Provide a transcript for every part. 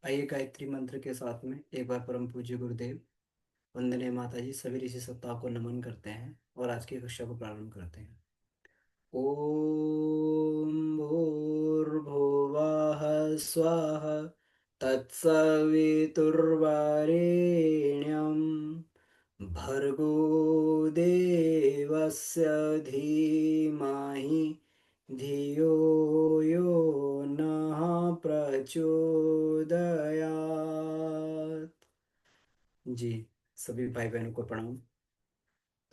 आइए गायत्री मंत्र के साथ में एक बार परम पूज्य गुरुदेव, वंदनीय माता जी, सभी ऋषि सत्ता को नमन करते हैं और आज की कक्षा को प्रारंभ करते हैं। ओम भूर्भुवः स्वः तत्सवितुर्वरेण्यं भर्गो देवस्य धीमहि धियो यो नः प्रचोदयात्। जी, सभी भाई बहनों को प्रणाम।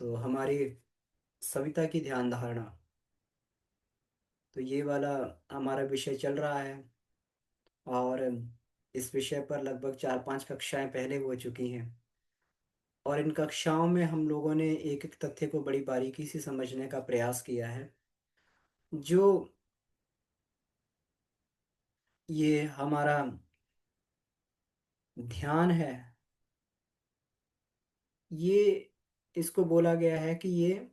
तो हमारी सविता की ध्यान धारणा, तो ये वाला हमारा विषय चल रहा है। और इस विषय पर लगभग 4-5 कक्षाएं पहले हो चुकी हैं। और इन कक्षाओं में हम लोगों ने एक एक तथ्य को बड़ी बारीकी से समझने का प्रयास किया है। जो ये हमारा ध्यान है, ये इसको बोला गया है कि ये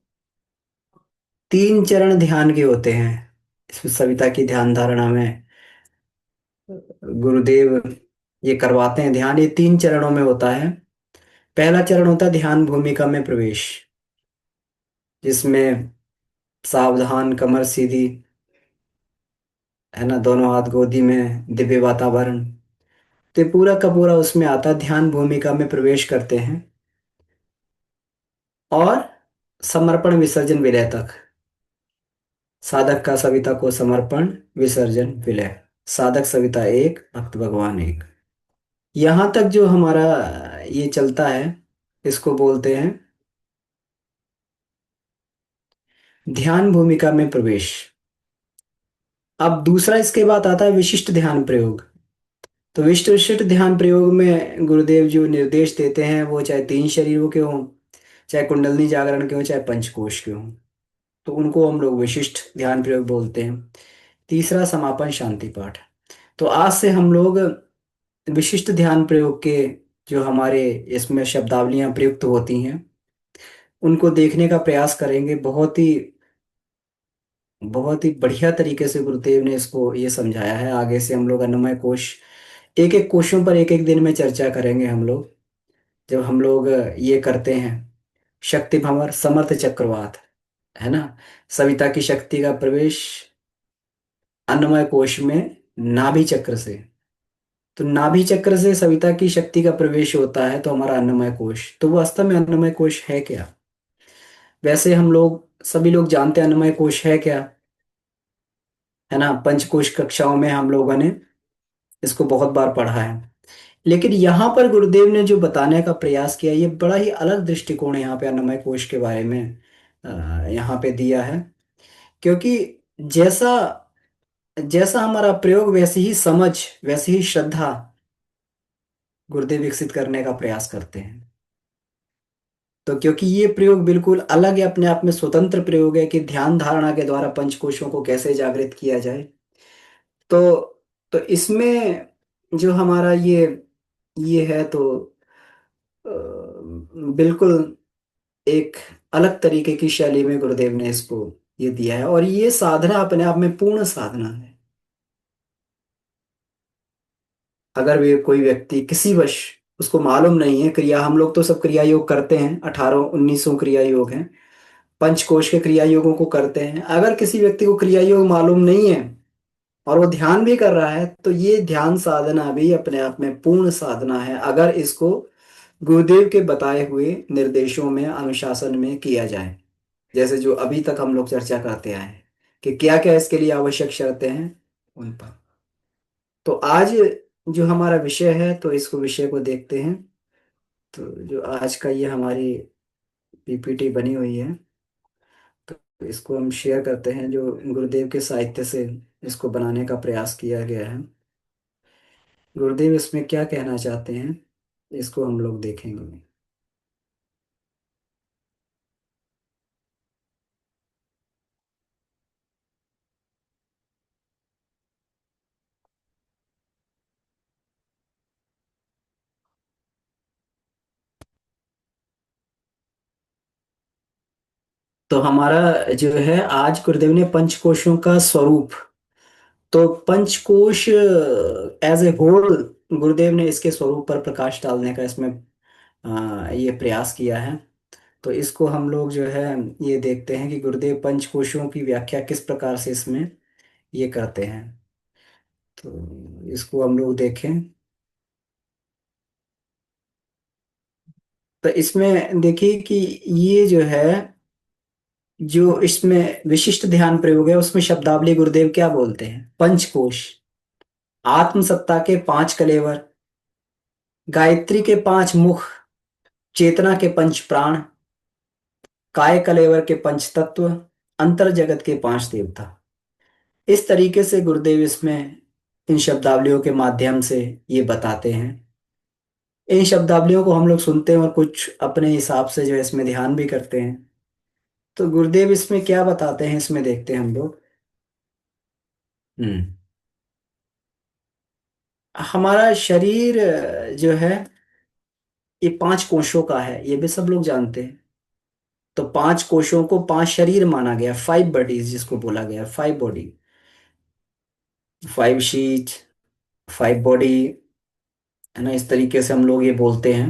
3 चरण ध्यान के होते हैं। इस सविता की ध्यान धारणा में गुरुदेव ये करवाते हैं ध्यान, ये 3 चरणों में होता है। पहला चरण होता है ध्यान भूमिका में प्रवेश, जिसमें सावधान, कमर सीधी, है ना, दोनों हाथ गोदी में, दिव्य वातावरण। तो ये पूरा का पूरा उसमें आता है। ध्यान भूमिका में प्रवेश करते हैं और समर्पण विसर्जन विलय तक। साधक का सविता को समर्पण, विसर्जन, विलय। साधक सविता एक, भक्त भगवान एक। यहाँ तक जो हमारा ये चलता है, इसको बोलते हैं ध्यान भूमिका में प्रवेश। अब दूसरा इसके बाद आता है विशिष्ट ध्यान प्रयोग। तो विशिष्ट विशिष्ट ध्यान प्रयोग में गुरुदेव जो निर्देश देते हैं, वो चाहे 3 शरीरों के हों, चाहे कुंडलनी जागरण के हों, चाहे पंचकोश के हों, तो उनको हम लोग विशिष्ट ध्यान प्रयोग बोलते हैं। तीसरा समापन शांति पाठ। तो आज से हम लोग विशिष्ट ध्यान प्रयोग के जो हमारे इसमें शब्दावलियां प्रयुक्त होती हैं, उनको देखने का प्रयास करेंगे। बहुत ही बढ़िया तरीके से गुरुदेव ने इसको ये समझाया है। आगे से हम लोग अन्नमय कोश, एक एक कोशों पर एक एक दिन में चर्चा करेंगे हम लोग। जब हम लोग ये करते हैं शक्ति भंवर समर्थ चक्रवात, है ना, सविता की शक्ति का प्रवेश अन्नमय कोश में नाभि चक्र से। तो नाभि चक्र से सविता की शक्ति का प्रवेश होता है, तो हमारा अन्नमय कोश, तो वास्तव में अन्नमय कोश है क्या? वैसे हम लोग सभी लोग जानते हैं अन्नमय कोश है क्या, है ना। पंचकोश कक्षाओं में हम लोगों ने इसको बहुत बार पढ़ा है। लेकिन यहाँ पर गुरुदेव ने जो बताने का प्रयास किया, ये बड़ा ही अलग दृष्टिकोण यहाँ पे अन्नमय कोश के बारे में यहाँ पे दिया है। क्योंकि जैसा जैसा हमारा प्रयोग, वैसी ही समझ, वैसी ही श्रद्धा गुरुदेव विकसित करने का प्रयास करते हैं। तो क्योंकि ये प्रयोग बिल्कुल अलग है, अपने आप में स्वतंत्र प्रयोग है कि ध्यान धारणा के द्वारा पंचकोशों को कैसे जागृत किया जाए। तो इसमें जो हमारा ये है, तो बिल्कुल एक अलग तरीके की शैली में गुरुदेव ने इसको ये दिया है। और ये साधना अपने आप में पूर्ण साधना है। अगर वे कोई व्यक्ति किसी वश, उसको मालूम नहीं है क्रिया, हम लोग तो सब क्रिया योग करते हैं, 1800-1900 क्रिया योग हैं, पंचकोश के क्रिया योगों को करते हैं। अगर किसी व्यक्ति को क्रिया योग मालूम नहीं है और वो ध्यान भी कर रहा है, तो ये ध्यान साधना भी अपने आप में पूर्ण साधना है, अगर इसको गुरुदेव के बताए हुए निर्देशों में, अनुशासन में किया जाए। जैसे जो अभी तक हम लोग चर्चा करते आए हैं कि क्या क्या इसके लिए आवश्यक शर्तें हैं, उन पर। तो आज जो हमारा विषय है, तो इसको विषय को देखते हैं। तो जो आज का ये हमारी पीपीटी बनी हुई है, तो इसको हम शेयर करते हैं, जो गुरुदेव के साहित्य से इसको बनाने का प्रयास किया गया है। गुरुदेव इसमें क्या कहना चाहते हैं, इसको हम लोग देखेंगे। तो हमारा जो है, आज गुरुदेव ने पंचकोशों का स्वरूप, तो पंचकोश एज ए होल गुरुदेव ने इसके स्वरूप पर प्रकाश डालने का इसमें ये प्रयास किया है। तो इसको हम लोग जो है ये देखते हैं कि गुरुदेव पंचकोशों की व्याख्या किस प्रकार से इसमें ये करते हैं। तो इसको हम लोग देखें। तो इसमें देखिए कि ये जो है, जो इसमें विशिष्ट ध्यान प्रयोग है उसमें शब्दावली गुरुदेव क्या बोलते हैं? पंचकोश, आत्म सत्ता के पांच कलेवर, गायत्री के पांच मुख, चेतना के पंच प्राण, काय कलेवर के पंच तत्व, अंतर जगत के पांच देवता। इस तरीके से गुरुदेव इसमें इन शब्दावलियों के माध्यम से ये बताते हैं। इन शब्दावलियों को हम लोग सुनते हैं और कुछ अपने हिसाब से जो है इसमें ध्यान भी करते हैं। तो गुरुदेव इसमें क्या बताते हैं इसमें देखते हैं हम लोग। हम्म। हमारा शरीर जो है ये पांच कोशों का है, ये भी सब लोग जानते हैं। तो पांच कोशों को पांच शरीर माना गया, फाइव बॉडीज जिसको बोला गया, five body, five sheath, five body, है ना, इस तरीके से हम लोग ये बोलते हैं।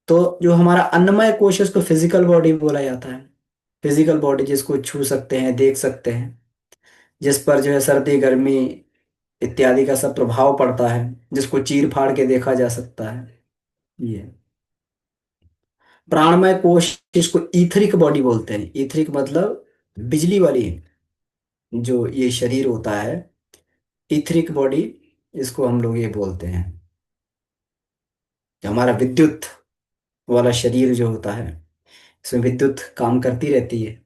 तो जो हमारा अन्नमय कोश है उसको फिजिकल बॉडी बोला जाता है। फिजिकल बॉडी जिसको छू सकते हैं, देख सकते हैं, जिस पर जो है सर्दी गर्मी इत्यादि का सब प्रभाव पड़ता है, जिसको चीर फाड़ के देखा जा सकता है। ये प्राणमय कोश, इसको ईथरिक बॉडी बोलते हैं। ईथरिक मतलब बिजली वाली जो ये शरीर होता है, ईथरिक बॉडी, इसको हम लोग ये बोलते हैं। जो हमारा विद्युत वाला शरीर जो होता है, इसमें विद्युत काम करती रहती है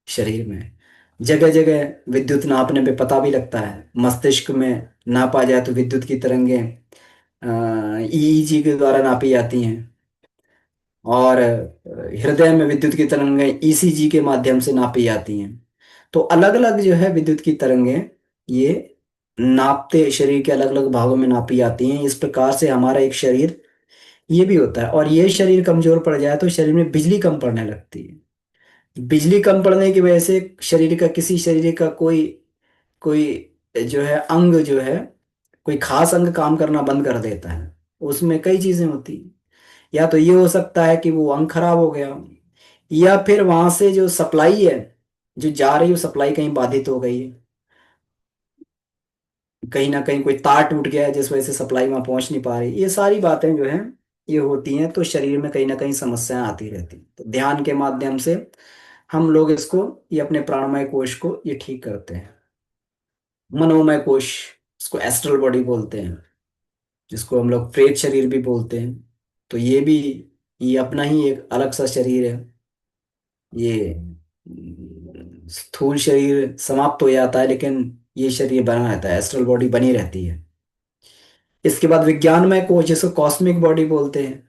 शरीर में। जगह जगह विद्युत नापने पे पता भी लगता है। मस्तिष्क में नापा जाए तो विद्युत की तरंगें ईईजी के द्वारा नापी जाती हैं। और हृदय में विद्युत की तरंगें ईसीजी के माध्यम से नापी जाती हैं। तो अलग अलग जो है विद्युत की तरंगें ये नापते शरीर के अलग अलग भागों में नापी जाती हैं। इस प्रकार से हमारा एक शरीर ये भी होता है। और ये शरीर कमजोर पड़ जाए तो शरीर में बिजली कम पड़ने लगती है। बिजली कम पड़ने की वजह से शरीर का, किसी शरीर का कोई कोई जो है अंग जो है, कोई खास अंग काम करना बंद कर देता है। उसमें कई चीजें होती हैं। या तो ये हो सकता है कि वो अंग खराब हो गया, या फिर वहां से जो सप्लाई है, जो जा रही है सप्लाई कहीं बाधित हो गई है, कहीं ना कहीं कोई तार टूट गया है जिस वजह से सप्लाई वहां पहुंच नहीं पा रही। ये सारी बातें जो हैं ये होती हैं, तो शरीर में कहीं ना कहीं समस्याएं आती रहती हैं। तो ध्यान के माध्यम से हम लोग इसको, ये अपने प्राणमय कोश को ये ठीक करते हैं। मनोमय कोश, इसको एस्ट्रल बॉडी बोलते हैं, जिसको हम लोग प्रेत शरीर भी बोलते हैं। तो ये भी, ये अपना ही एक अलग सा शरीर है। ये स्थूल शरीर समाप्त हो जाता है, लेकिन ये शरीर बना रहता है, एस्ट्रल बॉडी बनी रहती है। इसके बाद विज्ञानमय कोश, जिसको कॉस्मिक बॉडी बोलते हैं,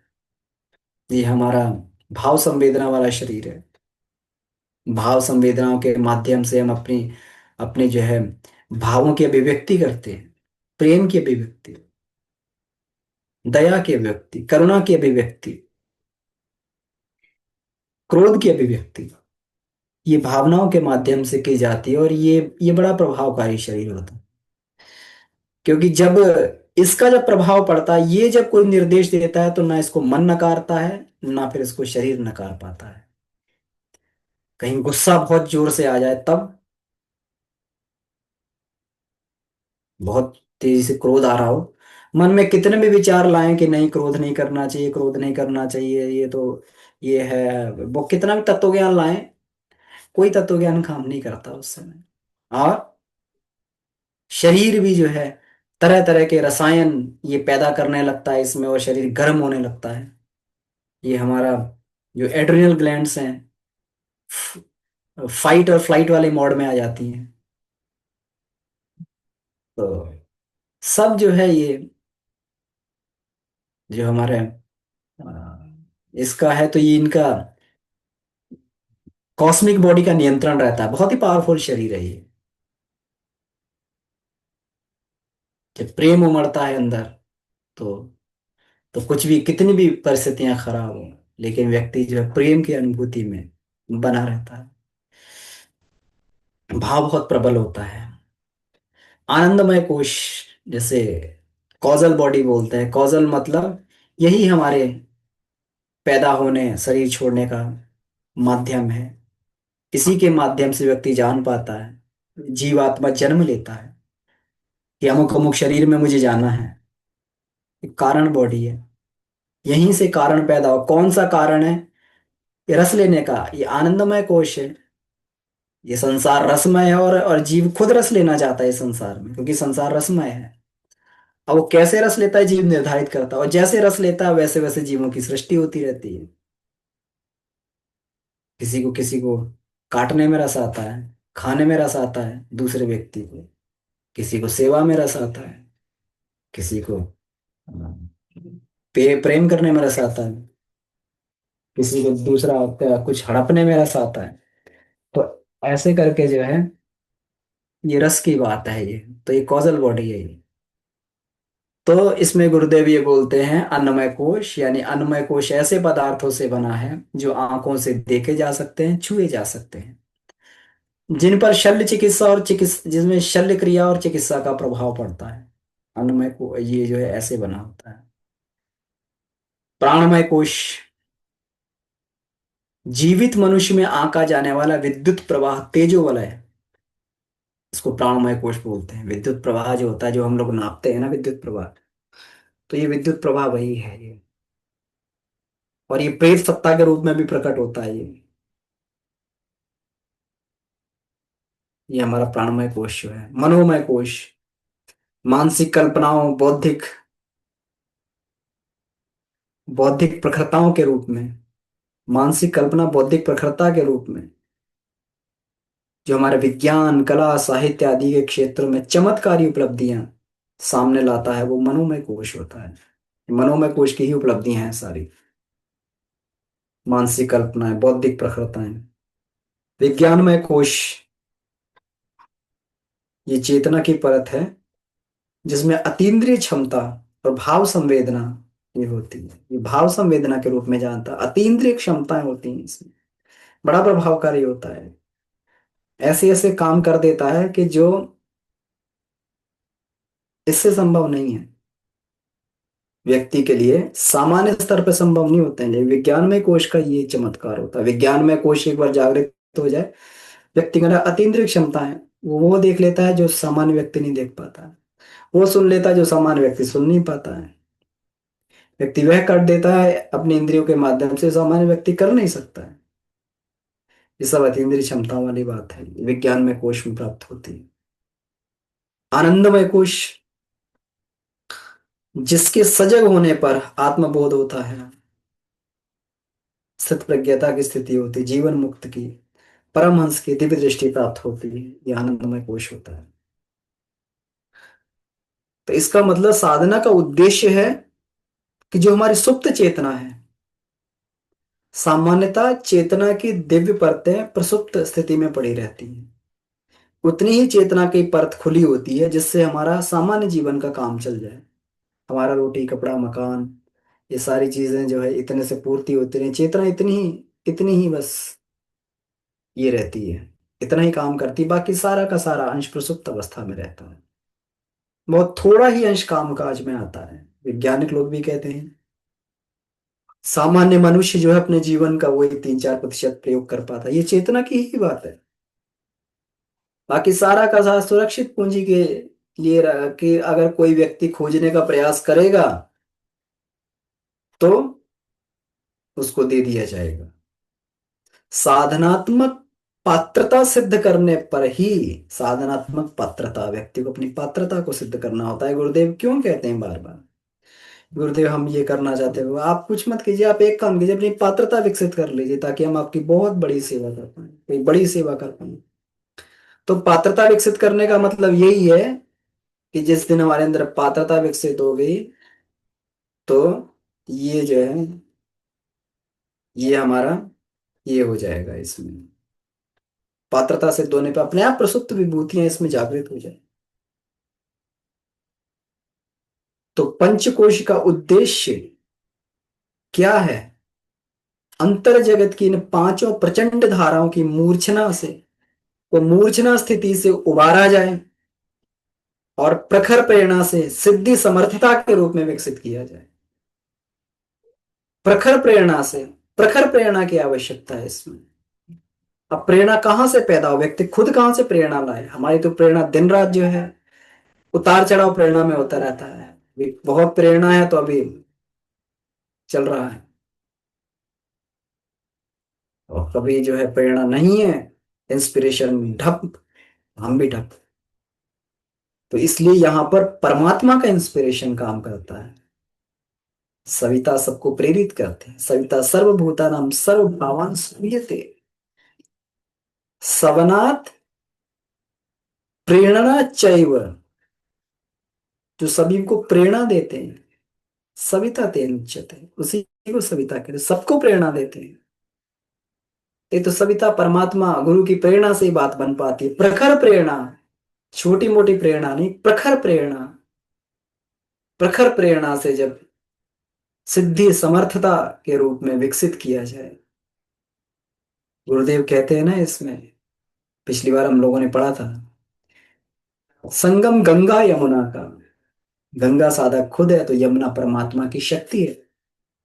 ये हमारा भाव संवेदना वाला शरीर है। भाव संवेदनाओं के माध्यम से हम अपनी अपने जो है भावों की अभिव्यक्ति करते हैं। प्रेम की अभिव्यक्ति, दया की अभिव्यक्ति, करुणा की अभिव्यक्ति, क्रोध की अभिव्यक्ति, ये भावनाओं के माध्यम से की जाती है। और ये बड़ा प्रभावकारी शरीर होता है। क्योंकि जब इसका जब प्रभाव पड़ता है, ये जब कोई निर्देश देता है, तो ना इसको मन नकारता है, ना फिर इसको शरीर नकार पाता है। कहीं गुस्सा बहुत जोर से आ जाए तब, बहुत तेजी से क्रोध आ रहा हो, मन में कितने भी विचार लाएं कि नहीं क्रोध नहीं करना चाहिए, क्रोध नहीं करना चाहिए, ये तो ये है, वो कितना भी तत्व ज्ञान लाएं, कोई तत्व ज्ञान काम नहीं करता उस समय। और शरीर भी जो है तरह तरह के रसायन ये पैदा करने लगता है इसमें, और शरीर गर्म होने लगता है। ये हमारा जो एड्रिनल ग्लैंड्स हैं, फाइट और फ्लाइट वाले मोड में आ जाती हैं। तो सब जो है ये, जो हमारे इसका है, तो ये इनका कॉस्मिक बॉडी का नियंत्रण रहता है। बहुत ही पावरफुल शरीर है ये। जब प्रेम उमड़ता है अंदर, तो कुछ भी, कितनी भी परिस्थितियां खराब हो, लेकिन व्यक्ति जो है प्रेम की अनुभूति में बना रहता है। भाव बहुत प्रबल होता है। आनंदमय कोश, जैसे कॉजल बॉडी बोलते हैं। कॉजल मतलब यही हमारे पैदा होने, शरीर छोड़ने का माध्यम है। इसी के माध्यम से व्यक्ति जान पाता है, जीवात्मा जन्म लेता है कि अमुक अमुक शरीर में मुझे जाना है। एक कारण बॉडी है। यहीं से कारण पैदा हो। कौन सा कारण है? ये रस लेने का, ये आनंदमय कोश है। ये संसार रसमय है, और जीव खुद रस लेना चाहता है इस संसार में, क्योंकि संसार रसमय है। अब वो कैसे रस लेता है, जीव निर्धारित करता है, और जैसे रस लेता है वैसे वैसे जीवों की सृष्टि होती रहती है। किसी को काटने में रस आता है, खाने में रस आता है दूसरे व्यक्ति को। किसी को सेवा में रस आता है, किसी को प्रेम करने में रस आता है, किसी को दूसरा कुछ हड़पने में रस आता है। तो ऐसे करके जो है, ये रस की बात है ये। तो ये कॉजल बॉडी है ये। तो इसमें गुरुदेव ये बोलते हैं, अन्नमय कोश, यानी अन्नमय कोश ऐसे पदार्थों से बना है जो आंखों से देखे जा सकते हैं, छुए जा सकते हैं, जिन पर शल्य चिकित्सा और चिकित्सा, जिसमें शल्य क्रिया और चिकित्सा का प्रभाव पड़ता है। अन्नमय को ये जो है ऐसे बना होता है। प्राणमय कोश, जीवित मनुष्य में आंका जाने वाला विद्युत प्रवाह, तेजो वलय, इसको प्राणमय कोश बोलते हैं। विद्युत प्रवाह जो होता है, जो हम लोग नापते हैं ना, विद्युत प्रवाह, तो ये विद्युत प्रवाह वही है ये। और ये प्रेत सत्ता के रूप में भी प्रकट होता है ये हमारा प्राणमय कोश जो है। मनोमय कोश, मानसिक कल्पनाओं, बौद्धिक बौद्धिक प्रखरताओं के रूप में, मानसिक कल्पना बौद्धिक प्रखरता के रूप में, जो हमारे विज्ञान, कला, साहित्य आदि के क्षेत्रों में चमत्कारी उपलब्धियां सामने लाता है, वो मनोमय कोश होता है। मनोमय कोश की ही उपलब्धियां हैं सारी। मानसिक कल्पनाएं, बौद्धिक प्रखरताएं। विज्ञानमय कोश, ये चेतना की परत है जिसमें अतीन्द्रिय क्षमता और भाव संवेदना ये होती है। ये भाव संवेदना के रूप में जानता, अतीन्द्रिय क्षमताएं होती हैं इसमें। बड़ा प्रभावकारी होता है। ऐसे ऐसे काम कर देता है कि जो इससे संभव नहीं है, व्यक्ति के लिए सामान्य स्तर पर संभव नहीं होते हैं। लेकिन विज्ञान में कोश का ये चमत्कार होता है। विज्ञान में कोश एक बार जागृत हो जाए, व्यक्ति के अंदर अतीन्द्रिय क्षमता है। वो देख लेता है जो सामान्य व्यक्ति नहीं देख पाता है। वो सुन लेता है जो सामान्य व्यक्ति सुन नहीं पाता है। व्यक्ति वह कर देता है अपने इंद्रियों के माध्यम से, सामान्य व्यक्ति कर नहीं सकता है। ये सब अतीन्द्रिय क्षमता वाली बात है, विज्ञान में कोश में प्राप्त होती है। आनंदमय कोश, जिसके सजग होने पर आत्मबोध होता है, स्थित प्रज्ञता की स्थिति होती है, जीवन मुक्त की, परमहंस की दिव्य दृष्टि प्राप्त होती है, ये आनंदमय कोश होता है। तो इसका मतलब साधना का उद्देश्य है कि जो हमारी सुप्त चेतना है, सामान्यतः चेतना की दिव्य परतें प्रसुप्त स्थिति में पड़ी रहती हैं, उतनी ही चेतना की परत खुली होती है जिससे हमारा सामान्य जीवन का काम चल जाए। हमारा रोटी कपड़ा मकान, ये सारी चीजें जो है इतने से पूर्ति होती रही, चेतना इतनी ही बस ये रहती है, इतना ही काम करती है, बाकी सारा का सारा अंश प्रसुप्त अवस्था में रहता है। बहुत थोड़ा ही अंश काम काज में आता है। वैज्ञानिक लोग भी कहते हैं सामान्य मनुष्य जो है अपने जीवन का वही 3-4% प्रयोग कर पाता है, ये चेतना की ही बात है। बाकी सारा का सारा सुरक्षित पूंजी के लिए रहा कि अगर कोई व्यक्ति खोजने का प्रयास करेगा तो उसको दे दिया जाएगा। साधनात्मक पात्रता सिद्ध करने पर ही, साधनात्मक पात्रता, व्यक्ति को अपनी पात्रता को सिद्ध करना होता है। गुरुदेव क्यों कहते हैं बार बार, गुरुदेव हम ये करना चाहते हो, आप कुछ मत कीजिए, आप एक काम कीजिए, अपनी पात्रता विकसित कर लीजिए ताकि हम आपकी बहुत बड़ी सेवा कर पाए, कोई बड़ी सेवा कर पाए। तो पात्रता विकसित करने का मतलब यही है कि जिस दिन हमारे अंदर पात्रता विकसित हो गई तो ये जो है, ये हमारा ये हो जाएगा इसमें, पात्रता सिद्ध होने पर अपने आप प्रसुप्त विभूतियां इसमें जागृत हो जाए। तो पंचकोश का उद्देश्य क्या है? अंतर जगत की इन पांचों प्रचंड धाराओं की मूर्छना से, को मूर्छना स्थिति से उबारा जाए और प्रखर प्रेरणा से सिद्धि समर्थता के रूप में विकसित किया जाए। प्रखर प्रेरणा से, प्रखर प्रेरणा की आवश्यकता है इसमें। अब प्रेरणा कहाँ से पैदा हो, व्यक्ति खुद कहाँ से प्रेरणा लाए? हमारी तो प्रेरणा दिन रात जो है उतार चढ़ाव प्रेरणा में होता रहता है। अभी बहुत प्रेरणा है तो अभी चल रहा है, और कभी जो है प्रेरणा नहीं है, इंस्पिरेशन ठप, हम भी ठप। तो इसलिए यहां पर परमात्मा का इंस्पिरेशन काम करता है। सविता सबको प्रेरित करते हैं। सविता सर्वभूतानां सर्वभावान सूयते। सवनात् प्रेरणा चैव, जो सभी को प्रेरणा देते हैं। सविता तेन उच्यते, उसी को सविता कहते हैं, सबको प्रेरणा देते हैं। ये तो सविता परमात्मा गुरु की प्रेरणा से ही बात बन पाती है। प्रखर प्रेरणा, छोटी मोटी प्रेरणा नहीं, प्रखर प्रेरणा। प्रखर प्रेरणा से जब सिद्धि समर्थता के रूप में विकसित किया जाए। गुरुदेव कहते हैं ना इसमें, पिछली बार हम लोगों ने पढ़ा था, संगम गंगा यमुना का। गंगा साधक खुद है तो यमुना परमात्मा की शक्ति है।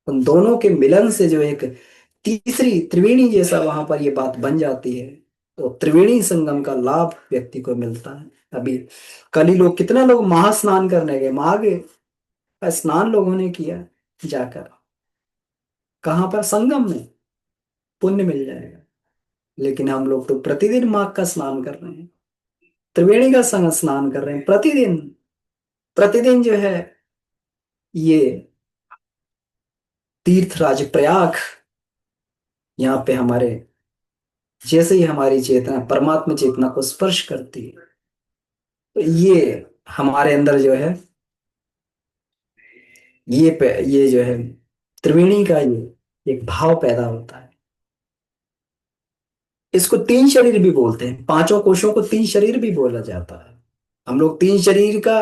उन दोनों के मिलन से जो एक तीसरी त्रिवेणी जैसा वहां पर ये बात बन जाती है, तो त्रिवेणी संगम का लाभ व्यक्ति को मिलता है। अभी कल ही लोग, कितना लोग महास्नान करने गए, महागे स्नान लोगों ने किया जाकर, कहां पर? संगम में। पुण्य मिल जाएगा। लेकिन हम लोग तो प्रतिदिन माघ का स्नान कर रहे हैं, त्रिवेणी का संग स्नान कर रहे हैं प्रतिदिन। प्रतिदिन जो है ये तीर्थराज प्रयाग, यहाँ पे हमारे, जैसे ही हमारी चेतना परमात्मा चेतना को स्पर्श करती है, तो ये हमारे अंदर जो है ये जो है त्रिवेणी का ये एक भाव पैदा होता है। इसको तीन शरीर भी बोलते हैं, पांचों कोशों को तीन शरीर भी बोला जाता है। हम लोग तीन शरीर का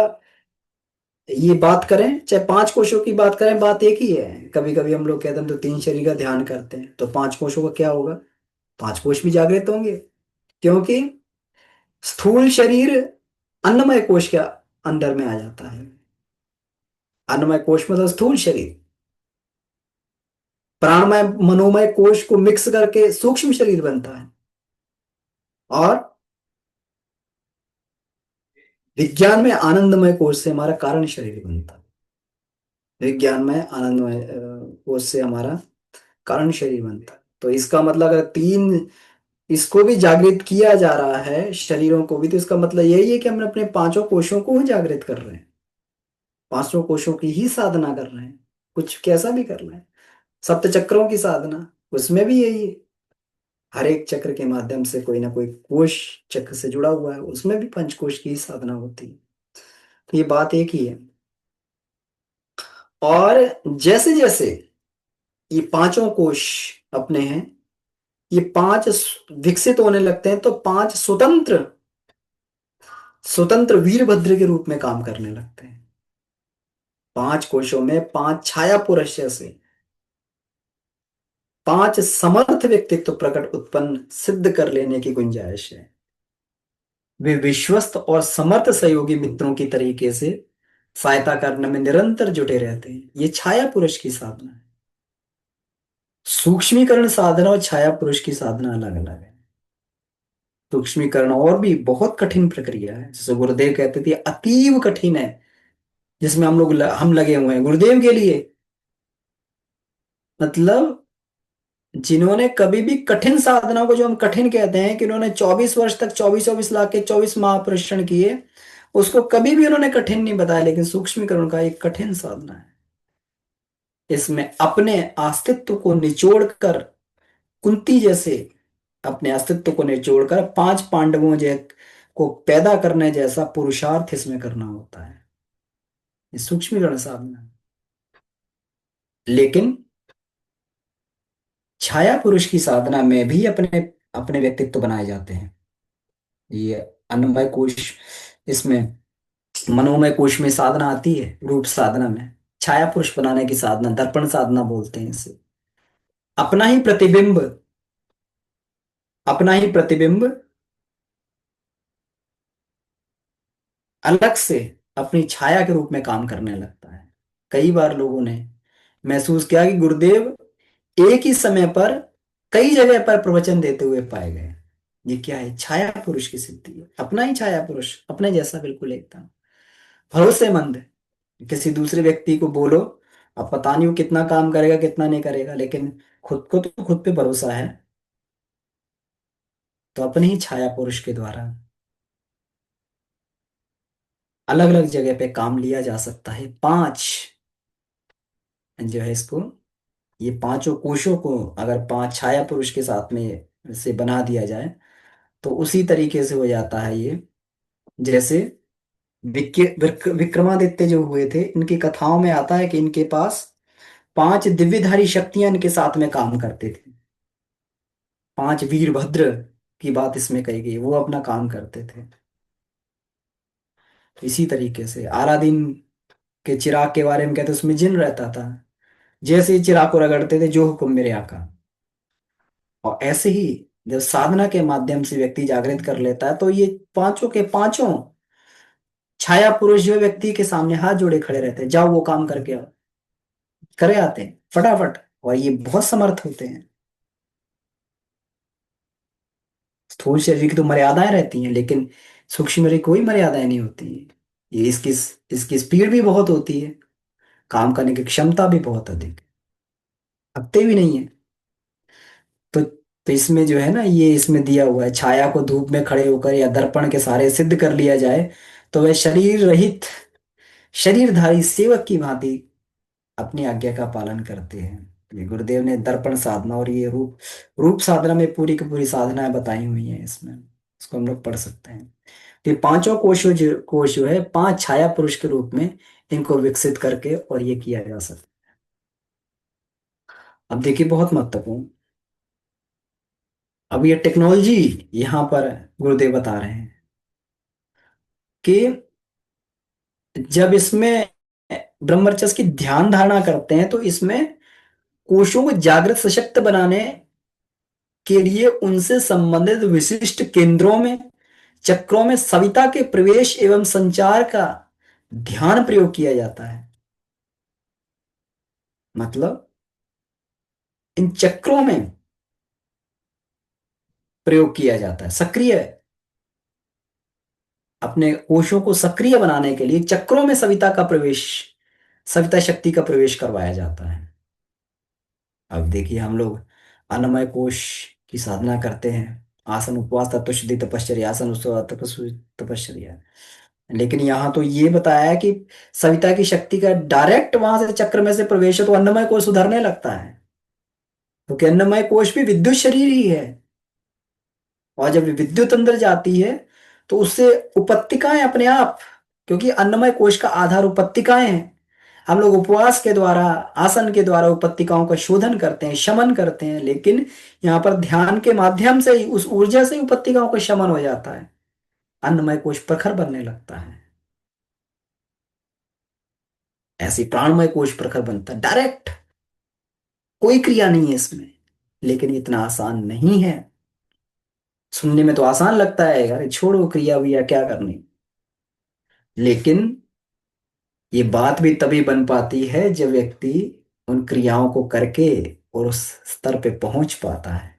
ये बात करें, चाहे पांच कोशों की बात करें, बात एक ही है। कभी कभी हम लोग कहते हैं तो तीन शरीर का ध्यान करते हैं, तो पांच कोशों का क्या होगा? पांच कोश भी जागृत होंगे, क्योंकि स्थूल शरीर अन्नमय कोश के अंदर में आ जाता है। अन्नमय कोश मतलब स्थूल शरीर। प्राणमय मनोमय कोश को मिक्स करके सूक्ष्म शरीर बनता है। और विज्ञान में आनंदमय कोश से हमारा कारण शरीर बनता है। विज्ञान में आनंदमय कोश से हमारा कारण शरीर बनता है। तो इसका मतलब अगर तीन, इसको भी जागृत किया जा रहा है शरीरों को भी, तो इसका मतलब यही है कि हम अपने पांचों कोशों को ही जागृत कर रहे हैं, पांचों कोशों की ही साधना कर रहे हैं। कुछ कैसा भी कर रहे हैं, सप्त चक्रों की साधना, उसमें भी यही है। हर एक चक्र के माध्यम से कोई ना कोई कोश चक्र से जुड़ा हुआ है, उसमें भी पंचकोश की ही साधना होती है। तो ये बात एक ही है। और जैसे जैसे ये पांचों कोश अपने हैं, ये पांच विकसित होने लगते हैं, तो पांच स्वतंत्र स्वतंत्र वीरभद्र के रूप में काम करने लगते हैं। पांच कोशों में पांच छाया पुरुष जैसे पांच समर्थ व्यक्तित्व प्रकट उत्पन्न सिद्ध कर लेने की गुंजाइश है। वे विश्वस्त और समर्थ सहयोगी मित्रों की तरीके से सहायता करने में निरंतर जुटे रहते हैं। ये छाया पुरुष की साधना है। सूक्ष्मीकरण साधना और छाया पुरुष की साधना अलग अलग है। सूक्ष्मीकरण और भी बहुत कठिन प्रक्रिया है, जैसे गुरुदेव कहते थे अतीव कठिन है, जिसमें हम लगे हुए हैं गुरुदेव के लिए। मतलब जिन्होंने कभी भी कठिन साधना को, जो हम कठिन कहते हैं कि उन्होंने 24 वर्ष तक 24-24 लाख के 24 महाप्रश्न किए, उसको कभी भी उन्होंने कठिन नहीं बताया। लेकिन सूक्ष्मीकरण का एक कठिन साधना है। इसमें अपने अस्तित्व को निचोड़कर, कुंती जैसे अपने अस्तित्व को निचोड़कर पांच पांडवों को पैदा करने जैसा पुरुषार्थ इसमें करना होता है। ये सूक्ष्मीकरण साधना है। लेकिन छाया पुरुष की साधना में भी अपने अपने व्यक्तित्व बनाए जाते हैं। ये अन्नमय कोश, इसमें मनोमय कोश में साधना आती है, रूप साधना में छाया पुरुष बनाने की साधना, दर्पण साधना बोलते हैं इसे। अपना ही प्रतिबिंब, अपना ही प्रतिबिंब अलग से अपनी छाया के रूप में काम करने लगता है। कई बार लोगों ने महसूस किया कि गुरुदेव एक ही समय पर कई जगह पर प्रवचन देते हुए पाए गए। ये क्या है? छाया पुरुष की सिद्धि है। अपना ही छाया पुरुष, अपने जैसा बिल्कुल एकदम भरोसेमंद। किसी दूसरे व्यक्ति को बोलो, अब पता नहीं वो कितना काम करेगा कितना नहीं करेगा, लेकिन खुद को तो खुद पे भरोसा है। तो अपने ही छाया पुरुष के द्वारा अलग अलग जगह पे काम लिया जा सकता है। पांच जो है इसको, ये पांचों कोशों को अगर पांच छाया पुरुष के साथ में से बना दिया जाए तो उसी तरीके से हो जाता है ये। जैसे विक्रमादित्य जो हुए थे, इनकी कथाओं में आता है कि इनके पास पांच दिव्यधारी शक्तियां इनके साथ में काम करते थे। पांच वीरभद्र की बात इसमें कही गई, वो अपना काम करते थे। इसी तरीके से आलादीन के चिराग के बारे में कहते उसमें जिन रहता था। जैसे ही चिराग को रगड़ते थे, जो हुक्म मेरे आका। और ऐसे ही जब साधना के माध्यम से व्यक्ति जागृत कर लेता है तो ये पांचों के पांचों छाया पुरुष जो व्यक्ति के सामने हाथ जोड़े खड़े रहते हैं, जाओ वो काम करके आओ, करे आते हैं फटाफट। और ये बहुत समर्थ होते हैं। स्थूल शरीर की तो मर्यादाएं रहती हैं, लेकिन सूक्ष्म शरीर की कोई मर्यादाएं नहीं होती। ये इसकी स्पीड भी बहुत होती है, काम करने की क्षमता भी बहुत अधिक, थकते भी नहीं है। तो इसमें जो है ना, ये इसमें दिया हुआ है, छाया को धूप में खड़े होकर या दर्पण के सहारे सिद्ध कर लिया जाए तो वह शरीर रहित शरीरधारी सेवक की भांति अपनी आज्ञा का पालन करते हैं। ये गुरुदेव ने दर्पण साधना और ये रूप रूप साधना में पूरी की पूरी साधनाएं बताई हुई हैं इसमें। इसको हम लोग पढ़ सकते हैं। तो ये पांचों कोश जो है, पांच छाया पुरुष के रूप में इनको विकसित करके और ये किया जा सकता है। अब देखिए बहुत महत्वपूर्ण, अब ये टेक्नोलॉजी यहाँ पर गुरुदेव बता रहे हैं कि जब इसमें ब्रह्मचर्य की ध्यान धारणा करते हैं तो इसमें कोशों को जागृत सशक्त बनाने के लिए उनसे संबंधित विशिष्ट केंद्रों में, चक्रों में सविता के प्रवेश एवं संचार का ध्यान प्रयोग किया जाता है। मतलब इन चक्रों में प्रयोग किया जाता है, सक्रिय, अपने कोशों को सक्रिय बनाने के लिए चक्रों में सविता का प्रवेश, सविता शक्ति का प्रवेश करवाया जाता है। अब देखिए हम लोग अन्नमय कोश की साधना करते हैं, आसन उपवास तत्व शुद्धि तपश्चर्या, आसन उसके तपश्चर्या। लेकिन यहाँ तो ये बताया है कि सविता की शक्ति का डायरेक्ट वहां से चक्र में से प्रवेश हो तो अन्नमय कोश सुधरने लगता है, क्योंकि अन्नमय कोश भी विद्युत शरीर ही है। और जब विद्युत अंदर जाती है तो उससे उपत्तिकाएं अपने आप, क्योंकि अन्नमय कोश का आधार उपत्तिकाएं हैं। हम लोग उपवास के द्वारा, आसन के द्वारा उपत्तिकाओं का शोधन करते हैं, शमन करते हैं, लेकिन यहाँ पर ध्यान के माध्यम से ही उस ऊर्जा से ही उपत्तिकाओं का शमन हो जाता है, अन्नमय कोश प्रखर बनने लगता है। ऐसे प्राणमय कोश प्रखर बनता है डायरेक्ट, कोई क्रिया नहीं है इसमें। लेकिन ये इतना आसान नहीं है। सुनने में तो आसान लगता है, अरे छोड़ो क्रिया विया क्या करनी, लेकिन ये बात भी तभी बन पाती है जब व्यक्ति उन क्रियाओं को करके और उस स्तर पे पहुंच पाता है।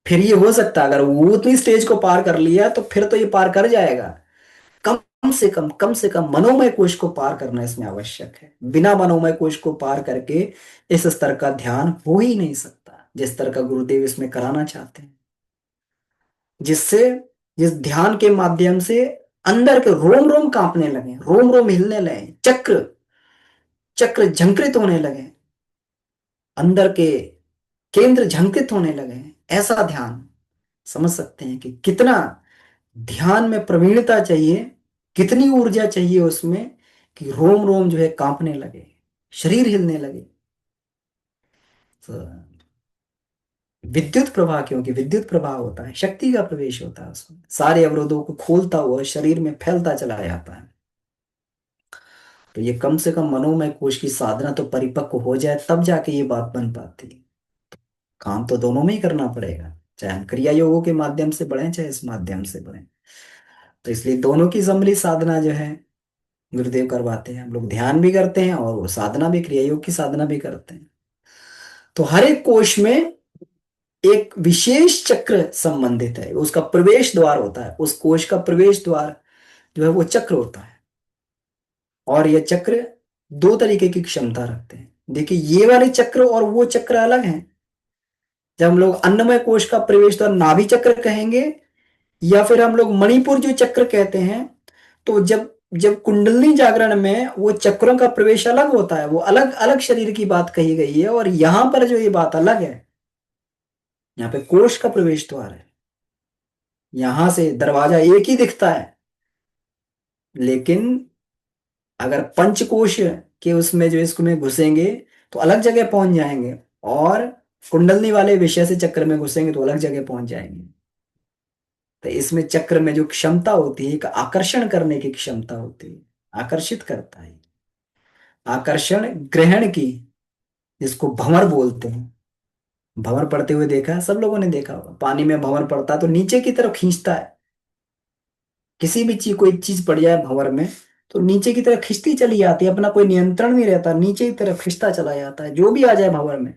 फिर ये हो सकता है, अगर वो उतनी स्टेज को पार कर लिया तो फिर तो ये पार कर जाएगा। कम से कम मनोमय कोश को पार करना इसमें आवश्यक है। बिना मनोमय कोश को पार करके इस स्तर का ध्यान हो ही नहीं सकता, जिस स्तर का गुरुदेव इसमें कराना चाहते हैं। जिससे जिस ध्यान के माध्यम से अंदर के रोम रोम कांपने लगे, रोम रोम हिलने लगे, चक्र चक्र झंकृत होने लगे, अंदर के केंद्र झंकृत होने लगे, ऐसा ध्यान। समझ सकते हैं कि कितना ध्यान में प्रवीणता चाहिए, कितनी ऊर्जा चाहिए उसमें, कि रोम रोम जो है कांपने लगे, शरीर हिलने लगे। तो विद्युत प्रवाह, क्योंकि विद्युत प्रवाह होता है, शक्ति का प्रवेश होता है उसमें, सारे अवरोधों को खोलता हुआ शरीर में फैलता चला जाता है। तो ये कम से कम मनोमय कोश की साधना तो परिपक्व हो जाए तब जाके ये बात बन पाती है। काम तो दोनों में ही करना पड़ेगा, चाहे हम क्रिया योगों के माध्यम से बढ़े चाहे इस माध्यम से बढ़े। तो इसलिए दोनों की सम्मिलित साधना जो है गुरुदेव करवाते हैं। हम लोग ध्यान भी करते हैं और वो साधना भी, क्रिया योग की साधना भी करते हैं। तो हर एक कोश में एक विशेष चक्र संबंधित है, उसका प्रवेश द्वार होता है, उस कोश का प्रवेश द्वार जो है वो चक्र होता है। और ये चक्र दो तरीके की क्षमता रखते हैं। देखिए, ये वाले चक्र और वो चक्र अलग हैं। जब हम लोग अन्नमय कोश का प्रवेश द्वार नाभि चक्र कहेंगे, या फिर हम लोग मणिपुर जो चक्र कहते हैं, तो जब जब कुंडलिनी जागरण में वो चक्रों का प्रवेश अलग होता है, वो अलग अलग शरीर की बात कही गई है। और यहां पर जो ये बात अलग है, यहाँ पे कोश का प्रवेश द्वार है, यहां से दरवाजा एक ही दिखता है, लेकिन अगर पंचकोश के उसमें जो इसमें घुसेंगे तो अलग जगह पहुंच जाएंगे, और कुंडलनी वाले विषय से चक्र में घुसेंगे तो अलग जगह पहुंच जाएंगे। तो इसमें चक्र में जो क्षमता होती है, एक आकर्षण करने की क्षमता होती है, आकर्षित करता है। आकर्षण ग्रहण की, जिसको भंवर बोलते हैं। भंवर पड़ते हुए देखा है, सब लोगों ने देखा होगा। पानी में भंवर पड़ता है तो नीचे की तरफ खींचता है। किसी भी चीज, कोई चीज पड़ जाए भंवर में तो नीचे की तरफ खिंचती चली जाती है, अपना कोई नियंत्रण नहीं रहता, नीचे की तरफ खिंचता चला जाता है। जो भी आ जाए भंवर में,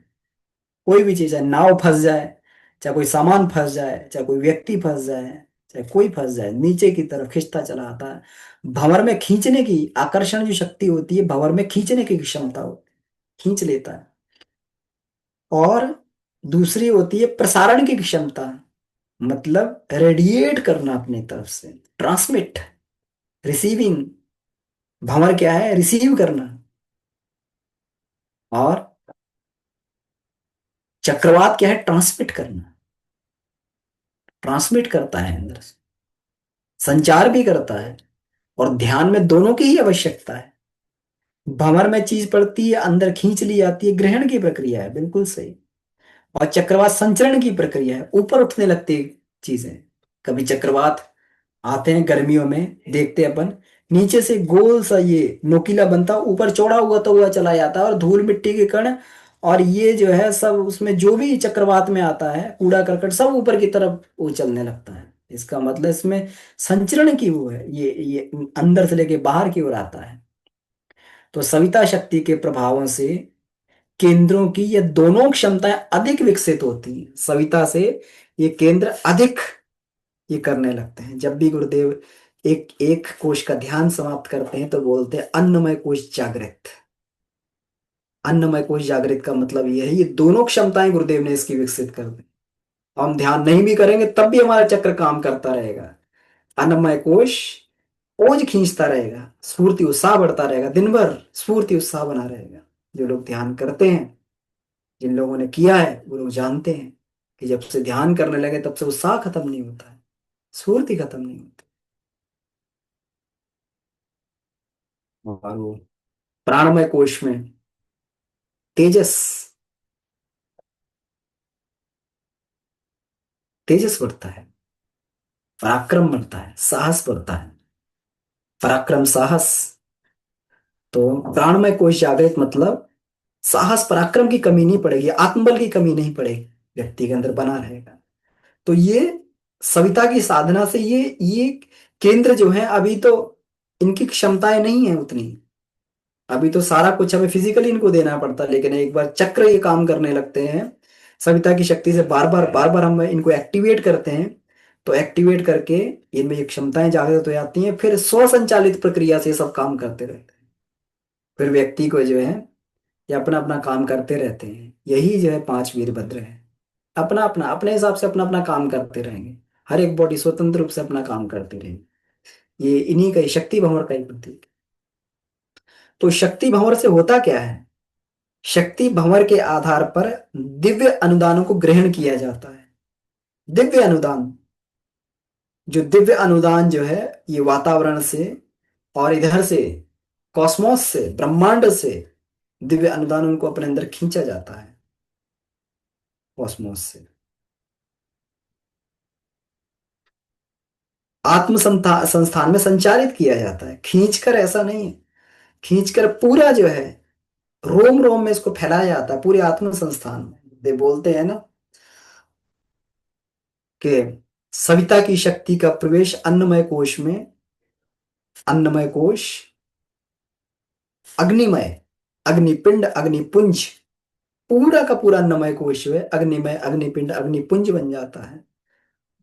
कोई भी चीज है, नाव फंस जाए, चाहे कोई सामान फंस जाए, चाहे कोई व्यक्ति फंस जाए, चाहे कोई फंस जाए, नीचे की तरफ खिंचता चला आता है। भंवर में खींचने की, आकर्षण जो शक्ति होती है, भंवर में खींचने की क्षमता होती है, खींच लेता है। और दूसरी होती है प्रसारण की क्षमता, मतलब रेडिएट करना अपनी तरफ से, ट्रांसमिट, रिसीविंग। भंवर क्या है? रिसीव करना। और चक्रवात क्या है? ट्रांसमिट करना। ट्रांसमिट करता है अंदर से, संचार भी करता है। और ध्यान में दोनों की ही आवश्यकता है। भंवर में चीज पड़ती है, अंदर खींच ली जाती है, ग्रहण की प्रक्रिया है, बिल्कुल सही। और चक्रवात संचरण की प्रक्रिया है, ऊपर उठने लगती है चीजें। कभी चक्रवात आते हैं गर्मियों में, देखते हैं अपन, नीचे से गोल सा ये नोकीला बनता, ऊपर चौड़ा हुआ तो हुआ चला जाता है, और धूल मिट्टी के कण और ये जो है सब, उसमें जो भी चक्रवात में आता है, कूड़ा करकट, सब ऊपर की तरफ वो चलने लगता है। इसका मतलब इसमें संचरण की वो है, ये अंदर से लेके बाहर की ओर आता है। तो सविता शक्ति के प्रभावों से केंद्रों की ये दोनों क्षमताएं अधिक विकसित होती हैं। सविता से ये केंद्र अधिक ये करने लगते हैं। जब भी गुरुदेव एक एक कोश का ध्यान समाप्त करते हैं तो बोलते हैं अन्नमय कोश जागृत। अन्नमय कोश जागृत का मतलब ये है, ये दोनों क्षमताएं गुरुदेव ने इसकी विकसित कर दी। हम ध्यान नहीं भी करेंगे तब भी हमारा चक्र काम करता रहेगा। अन्नमय कोश ओज खींचता रहेगा, स्फूर्ति उत्साह बढ़ता रहेगा, दिन भर स्फूर्ति उत्साह बना रहेगा। जो लोग ध्यान करते हैं, जिन लोगों ने किया है, वो लोग जानते हैं कि जब से ध्यान करने लगे तब से उत्साह खत्म नहीं होता है, स्फूर्ति खत्म नहीं होती। और वो प्राणमय कोश में तेजस, तेजस बढ़ता है, पराक्रम बढ़ता है, साहस बढ़ता है। पराक्रम, साहस। तो प्राणमय कोश जागृत मतलब साहस पराक्रम की कमी नहीं पड़ेगी, आत्मबल की कमी नहीं पड़ेगी, व्यक्ति के अंदर बना रहेगा। तो ये सविता की साधना से ये केंद्र जो है, अभी तो इनकी क्षमताएं नहीं है उतनी। अभी तो सारा कुछ हमें फिजिकली इनको देना पड़ता है, लेकिन एक बार चक्र ये काम करने लगते हैं, सविता की शक्ति से बार बार हम इनको एक्टिवेट करते हैं, तो एक्टिवेट करके इनमें ये क्षमताएं जागृत हो जाती हैं, फिर स्व संचालित प्रक्रिया से ये सब काम करते रहते हैं। फिर व्यक्ति को जो है, ये अपना अपना काम करते रहते हैं। यही जो है पांच वीरभद्र है, अपना अपना अपने हिसाब से अपना अपना काम करते रहेंगे। हर एक बॉडी स्वतंत्र रूप से अपना काम करती रहेगी। ये इन्हीं का ही, शक्ति भंवर का ही प्रतीक। तो शक्ति भंवर से होता क्या है? शक्ति भंवर के आधार पर दिव्य अनुदानों को ग्रहण किया जाता है। दिव्य अनुदान, जो दिव्य अनुदान जो है, ये वातावरण से और इधर से, कॉस्मोस से, ब्रह्मांड से दिव्य अनुदान उनको अपने अंदर खींचा जाता है, कॉस्मोस से। आत्म संस्थान में संचालित किया जाता है, खींचकर ऐसा नहीं है। खींचकर पूरा जो है, रोम रोम में इसको फैलाया जाता है, पूरे आत्म संस्थान में। वे बोलते हैं ना कि सविता की शक्ति का प्रवेश अन्नमय कोश में, अन्नमय कोश, अग्निमय, अग्निपिंड, अग्निपुंज, पूरा का पूरा अन्नमय कोश जो है अग्निमय, अग्निपिंड, अग्निपुंज बन जाता है।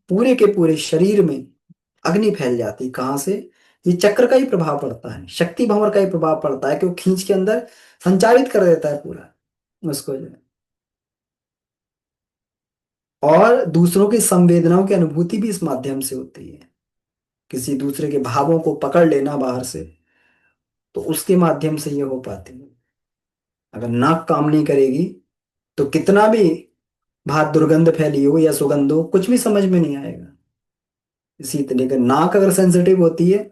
पूरे के पूरे शरीर में अग्नि फैल जाती। कहाँ से? ये चक्र का ही प्रभाव पड़ता है, शक्ति भंवर का ही प्रभाव पड़ता है कि वो खींच के अंदर संचारित कर देता है पूरा उसको जो है। और दूसरों की संवेदनाओं की अनुभूति भी इस माध्यम से होती है। किसी दूसरे के भावों को पकड़ लेना बाहर से, तो उसके माध्यम से ये हो पाती है। अगर नाक काम नहीं करेगी तो कितना भी बाहर दुर्गंध फैली हो या सुगंध हो, कुछ भी समझ में नहीं आएगा। इसी तरीके नाक अगर सेंसिटिव होती है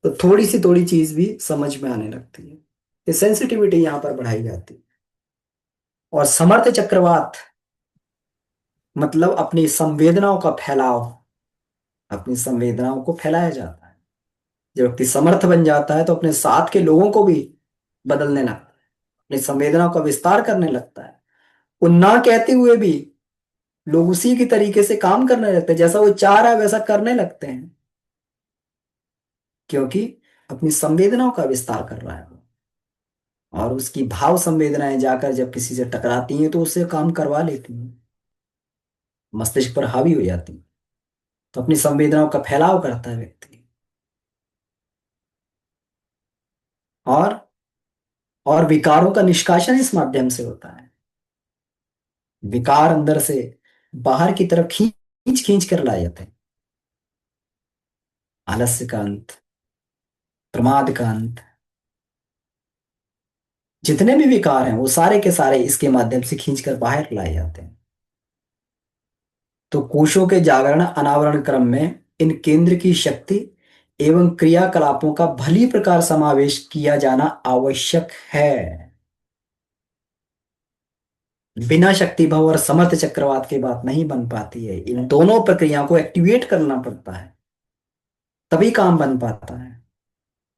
तो थोड़ी चीज भी समझ में आने लगती है। ये सेंसिटिविटी यहाँ पर बढ़ाई जाती है। और समर्थ चक्रवात मतलब अपनी संवेदनाओं का फैलाव, अपनी संवेदनाओं को फैलाया जाता है। जब व्यक्ति समर्थ बन जाता है तो अपने साथ के लोगों को भी बदलने लगता है, अपनी संवेदनाओं का विस्तार करने लगता है। वो ना कहते हुए भी लोग उसी की तरीके से काम करने लगते हैं, जैसा वो चाह रहा है वैसा करने लगते हैं, क्योंकि अपनी संवेदनाओं का विस्तार कर रहा है वो। और उसकी भाव संवेदनाएं जाकर जब किसी से टकराती हैं तो उससे काम करवा लेती हैं, मस्तिष्क पर हावी हो जाती हैं। तो अपनी संवेदनाओं का फैलाव करता है व्यक्ति। और और विकारों का निष्कासन इस माध्यम से होता है। विकार अंदर से बाहर की तरफ खींच खींच कर लाए जाते हैं। आलस्य का अंत, प्रमाद का अंत, जितने भी विकार हैं वो सारे के सारे इसके माध्यम से खींच कर बाहर लाए जाते हैं। तो कोशों के जागरण अनावरण क्रम में इन केंद्र की शक्ति एवं क्रियाकलापों का भली प्रकार समावेश किया जाना आवश्यक है। बिना शक्ति भाव और समर्थ चक्रवात के बात नहीं बन पाती है। इन दोनों प्रक्रियाओं को एक्टिवेट करना पड़ता है, तभी काम बन पाता है।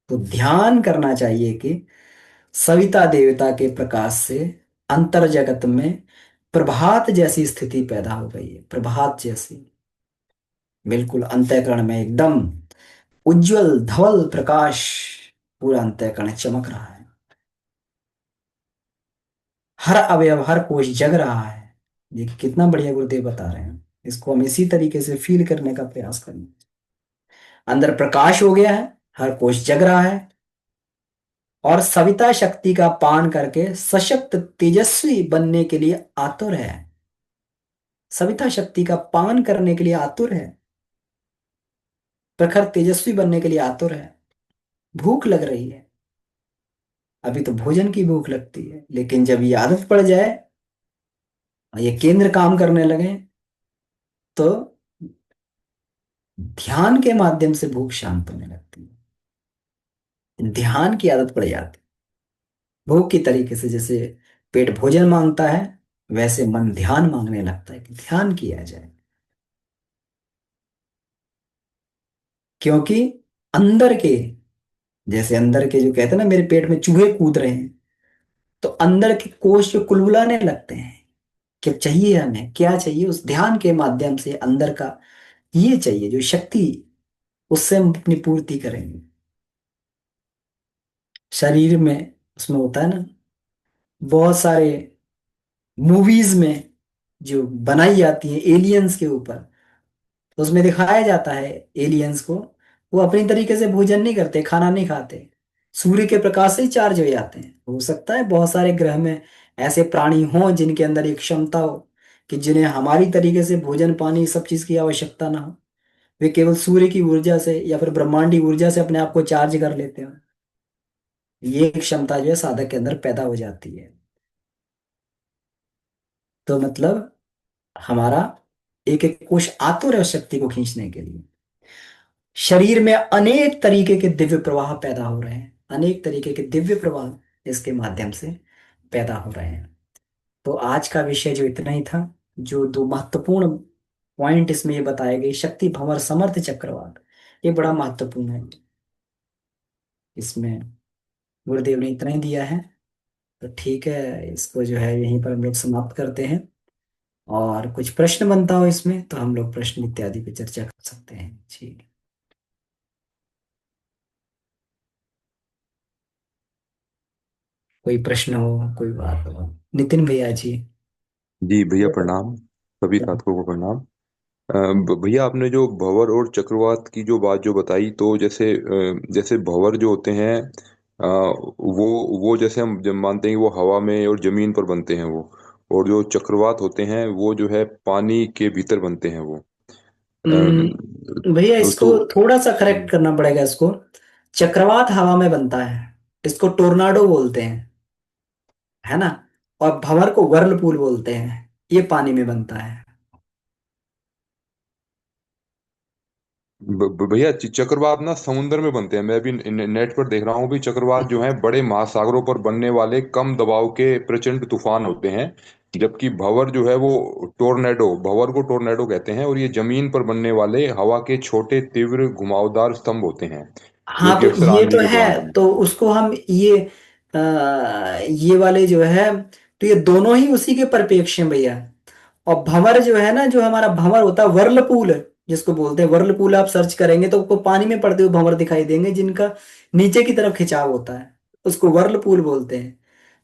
तो ध्यान करना चाहिए कि सविता देवता के प्रकाश से अंतर जगत में प्रभात जैसी स्थिति पैदा हो गई है। प्रभात जैसी, बिल्कुल अंतःकरण में एकदम उज्जवल धवल प्रकाश, पूरा अंतःकरण चमक रहा है। हर अवयव हर कोश जग रहा है। ये कितना बढ़िया गुरुदेव बता रहे हैं। इसको हम इसी तरीके से फील करने का प्रयास करें। अंदर प्रकाश हो गया है, हर कोश जग रहा है, और सविता शक्ति का पान करके सशक्त तेजस्वी बनने के लिए आतुर है। सविता शक्ति का पान करने के लिए आतुर है, प्रखर तेजस्वी बनने के लिए आतुर है। भूख लग रही है, अभी तो भोजन की भूख लगती है, लेकिन जब ये आदत पड़ जाए और ये केंद्र काम करने लगे तो ध्यान के माध्यम से भूख शांत होने लगती है। ध्यान की आदत पड़ जाती है। भूख की तरीके से जैसे पेट भोजन मांगता है, वैसे मन ध्यान मांगने लगता है कि ध्यान किया जाए। क्योंकि अंदर के, जैसे अंदर के जो कहते हैं ना मेरे पेट में चूहे कूद रहे हैं, तो अंदर के कोष जो कुलबुलाने लगते हैं कि चाहिए हमें क्या चाहिए, उस ध्यान के माध्यम से अंदर का ये चाहिए जो शक्ति, उससे हम अपनी पूर्ति करेंगे। शरीर में उसमें होता है ना, बहुत सारे मूवीज में जो बनाई जाती है एलियंस के ऊपर, तो उसमें दिखाया जाता है एलियंस को, वो अपनी तरीके से भोजन नहीं करते, खाना नहीं खाते, सूर्य के प्रकाश से ही चार्ज हो जाते हैं। हो सकता है बहुत सारे ग्रह में ऐसे प्राणी हों जिनके अंदर एक क्षमता हो कि जिन्हें हमारी तरीके से भोजन पानी सब चीज की आवश्यकता ना हो, वे केवल सूर्य की ऊर्जा से या फिर ब्रह्मांडी ऊर्जा से अपने आप को चार्ज कर लेते हैं। ये एक क्षमता जो है साधक के अंदर पैदा हो जाती है। तो मतलब हमारा एक एक कोश आतुर है उस शक्ति को खींचने के लिए। शरीर में अनेक तरीके के दिव्य प्रवाह पैदा हो रहे हैं, अनेक तरीके के दिव्य प्रवाह इसके माध्यम से पैदा हो रहे हैं। तो आज का विषय जो इतना ही था, जो दो महत्वपूर्ण पॉइंट इसमें ये बताए गए, शक्ति भंवर समर्थ चक्रवात, ये बड़ा महत्वपूर्ण है। इसमें गुरुदेव ने इतना ही दिया है। तो ठीक है, इसको जो है यहीं पर हम लोग समाप्त करते हैं। और कुछ प्रश्न बनता हो इसमें तो हम लोग प्रश्न इत्यादि पे चर्चा कर सकते हैं जी। कोई प्रश्न हो, कोई बात हो। नितिन भैया जी। जी भैया प्रणाम। सभी साथियों को प्रणाम। भैया आपने जो भंवर और चक्रवात की जो बात जो बताई, तो जैसे जैसे भंवर जो होते हैं, वो जैसे हम जब मानते हैं कि वो हवा में और जमीन पर बनते हैं वो। और जो चक्रवात होते हैं वो जो है पानी के भीतर बनते हैं वो। भैया इसको तो थोड़ा सा करेक्ट करना पड़ेगा इसको। चक्रवात हवा में बनता है, इसको टोर्नाडो बोलते हैं, है ना। और भंवर को वर्लपूल बोलते हैं, ये पानी में बनता है। भैया चक्रवात ना समुंदर में बनते हैं। मैं भी नेट पर देख रहा हूँ भी, चक्रवात जो है बड़े महासागरों पर बनने वाले कम दबाव के प्रचंड तूफान होते हैं। जबकि भंवर जो है वो टोर्नेडो, भंवर को टोर्नेडो कहते हैं, और ये जमीन पर बनने वाले हवा के छोटे तीव्र घुमावदार स्तंभ होते हैं, जो हाँ कि तो अक्सर ये आंधी तो के है, दौरान तो बनते हैं। उसको हम ये वाले जो है, तो ये दोनों ही उसी के परिप्रेक्ष्य में भैया। और भंवर जो है ना, जो हमारा भंवर होता है वर्लपूल, जिसको बोलते हैं वर्लपूल, आप सर्च करेंगे तो आपको पानी में पड़ते हुए भंवर दिखाई देंगे जिनका नीचे की तरफ खिंचाव होता है, उसको वर्लपूल बोलते हैं।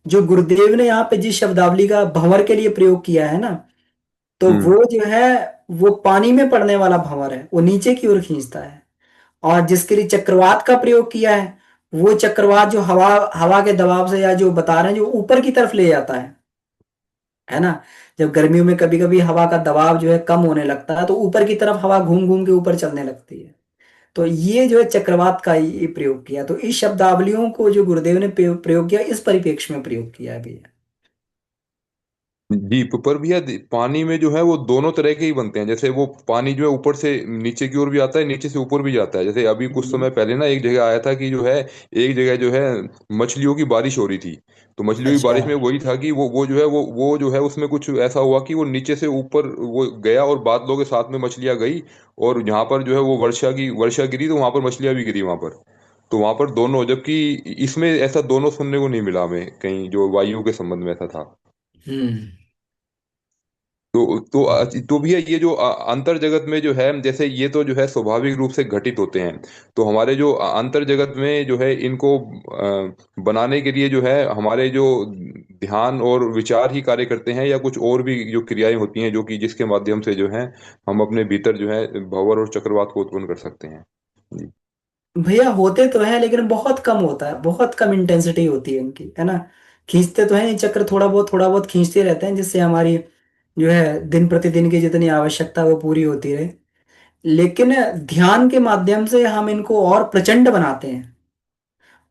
जो गुरुदेव ने यहाँ पे जिस शब्दावली का भंवर के लिए प्रयोग किया है ना, तो हम्म। वो जो है वो पानी में पड़ने वाला भंवर है, वो नीचे की ओर खींचता है। और जिसके लिए चक्रवात का प्रयोग किया है, वो चक्रवात जो हवा हवा के दबाव से, या जो बता रहे हैं, जो ऊपर की तरफ ले जाता है ना। जब गर्मियों में कभी कभी हवा का दबाव जो है कम होने लगता है, तो ऊपर की तरफ हवा घूम घूम के ऊपर चलने लगती है। तो ये जो है चक्रवात का ये प्रयोग किया, तो इस शब्दावलियों को जो गुरुदेव ने प्रयोग किया, इस परिप्रेक्ष्य में प्रयोग किया है भैया। जी पर भैया पानी में जो है वो दोनों तरह के ही बनते हैं। जैसे वो पानी जो है ऊपर से नीचे की ओर भी आता है, नीचे से ऊपर भी जाता है। जैसे अभी कुछ हम्म। समय पहले ना एक जगह आया था कि जो है, एक जगह जो है मछलियों की बारिश हो रही थी। तो मछलियों की अच्छा। बारिश में वही था कि वो जो है वो जो है उसमें कुछ ऐसा हुआ कि वो नीचे से ऊपर वो गया और बादलों के साथ में मछलियां गई। और यहाँ पर जो है वो वर्षा गिरी, तो वहां पर मछलियां भी गिरी वहां पर। तो वहां पर दोनों, जबकि इसमें ऐसा दोनों सुनने को नहीं मिला हमें कहीं, जो वायु के संबंध में ऐसा था। हम्म। तो भैया ये जो अंतर जगत में जो है, जैसे ये तो जो है स्वाभाविक रूप से घटित होते हैं। तो हमारे जो अंतर जगत में जो है इनको बनाने के लिए जो है हमारे जो ध्यान और विचार ही कार्य करते हैं, या कुछ और भी जो क्रियाएं होती हैं जो कि जिसके माध्यम से जो है हम अपने भीतर जो है भंवर और चक्रवात को उत्पन्न कर सकते हैं। जी। भैया होते तो है, लेकिन बहुत कम होता है, बहुत कम इंटेंसिटी होती है इनकी, है ना। खींचते तो है ये चक्र, थोड़ा बहुत खींचते रहते हैं, जिससे हमारी जो है दिन प्रतिदिन की जितनी आवश्यकता है वो पूरी होती रहे। लेकिन ध्यान के माध्यम से हम इनको और प्रचंड बनाते हैं।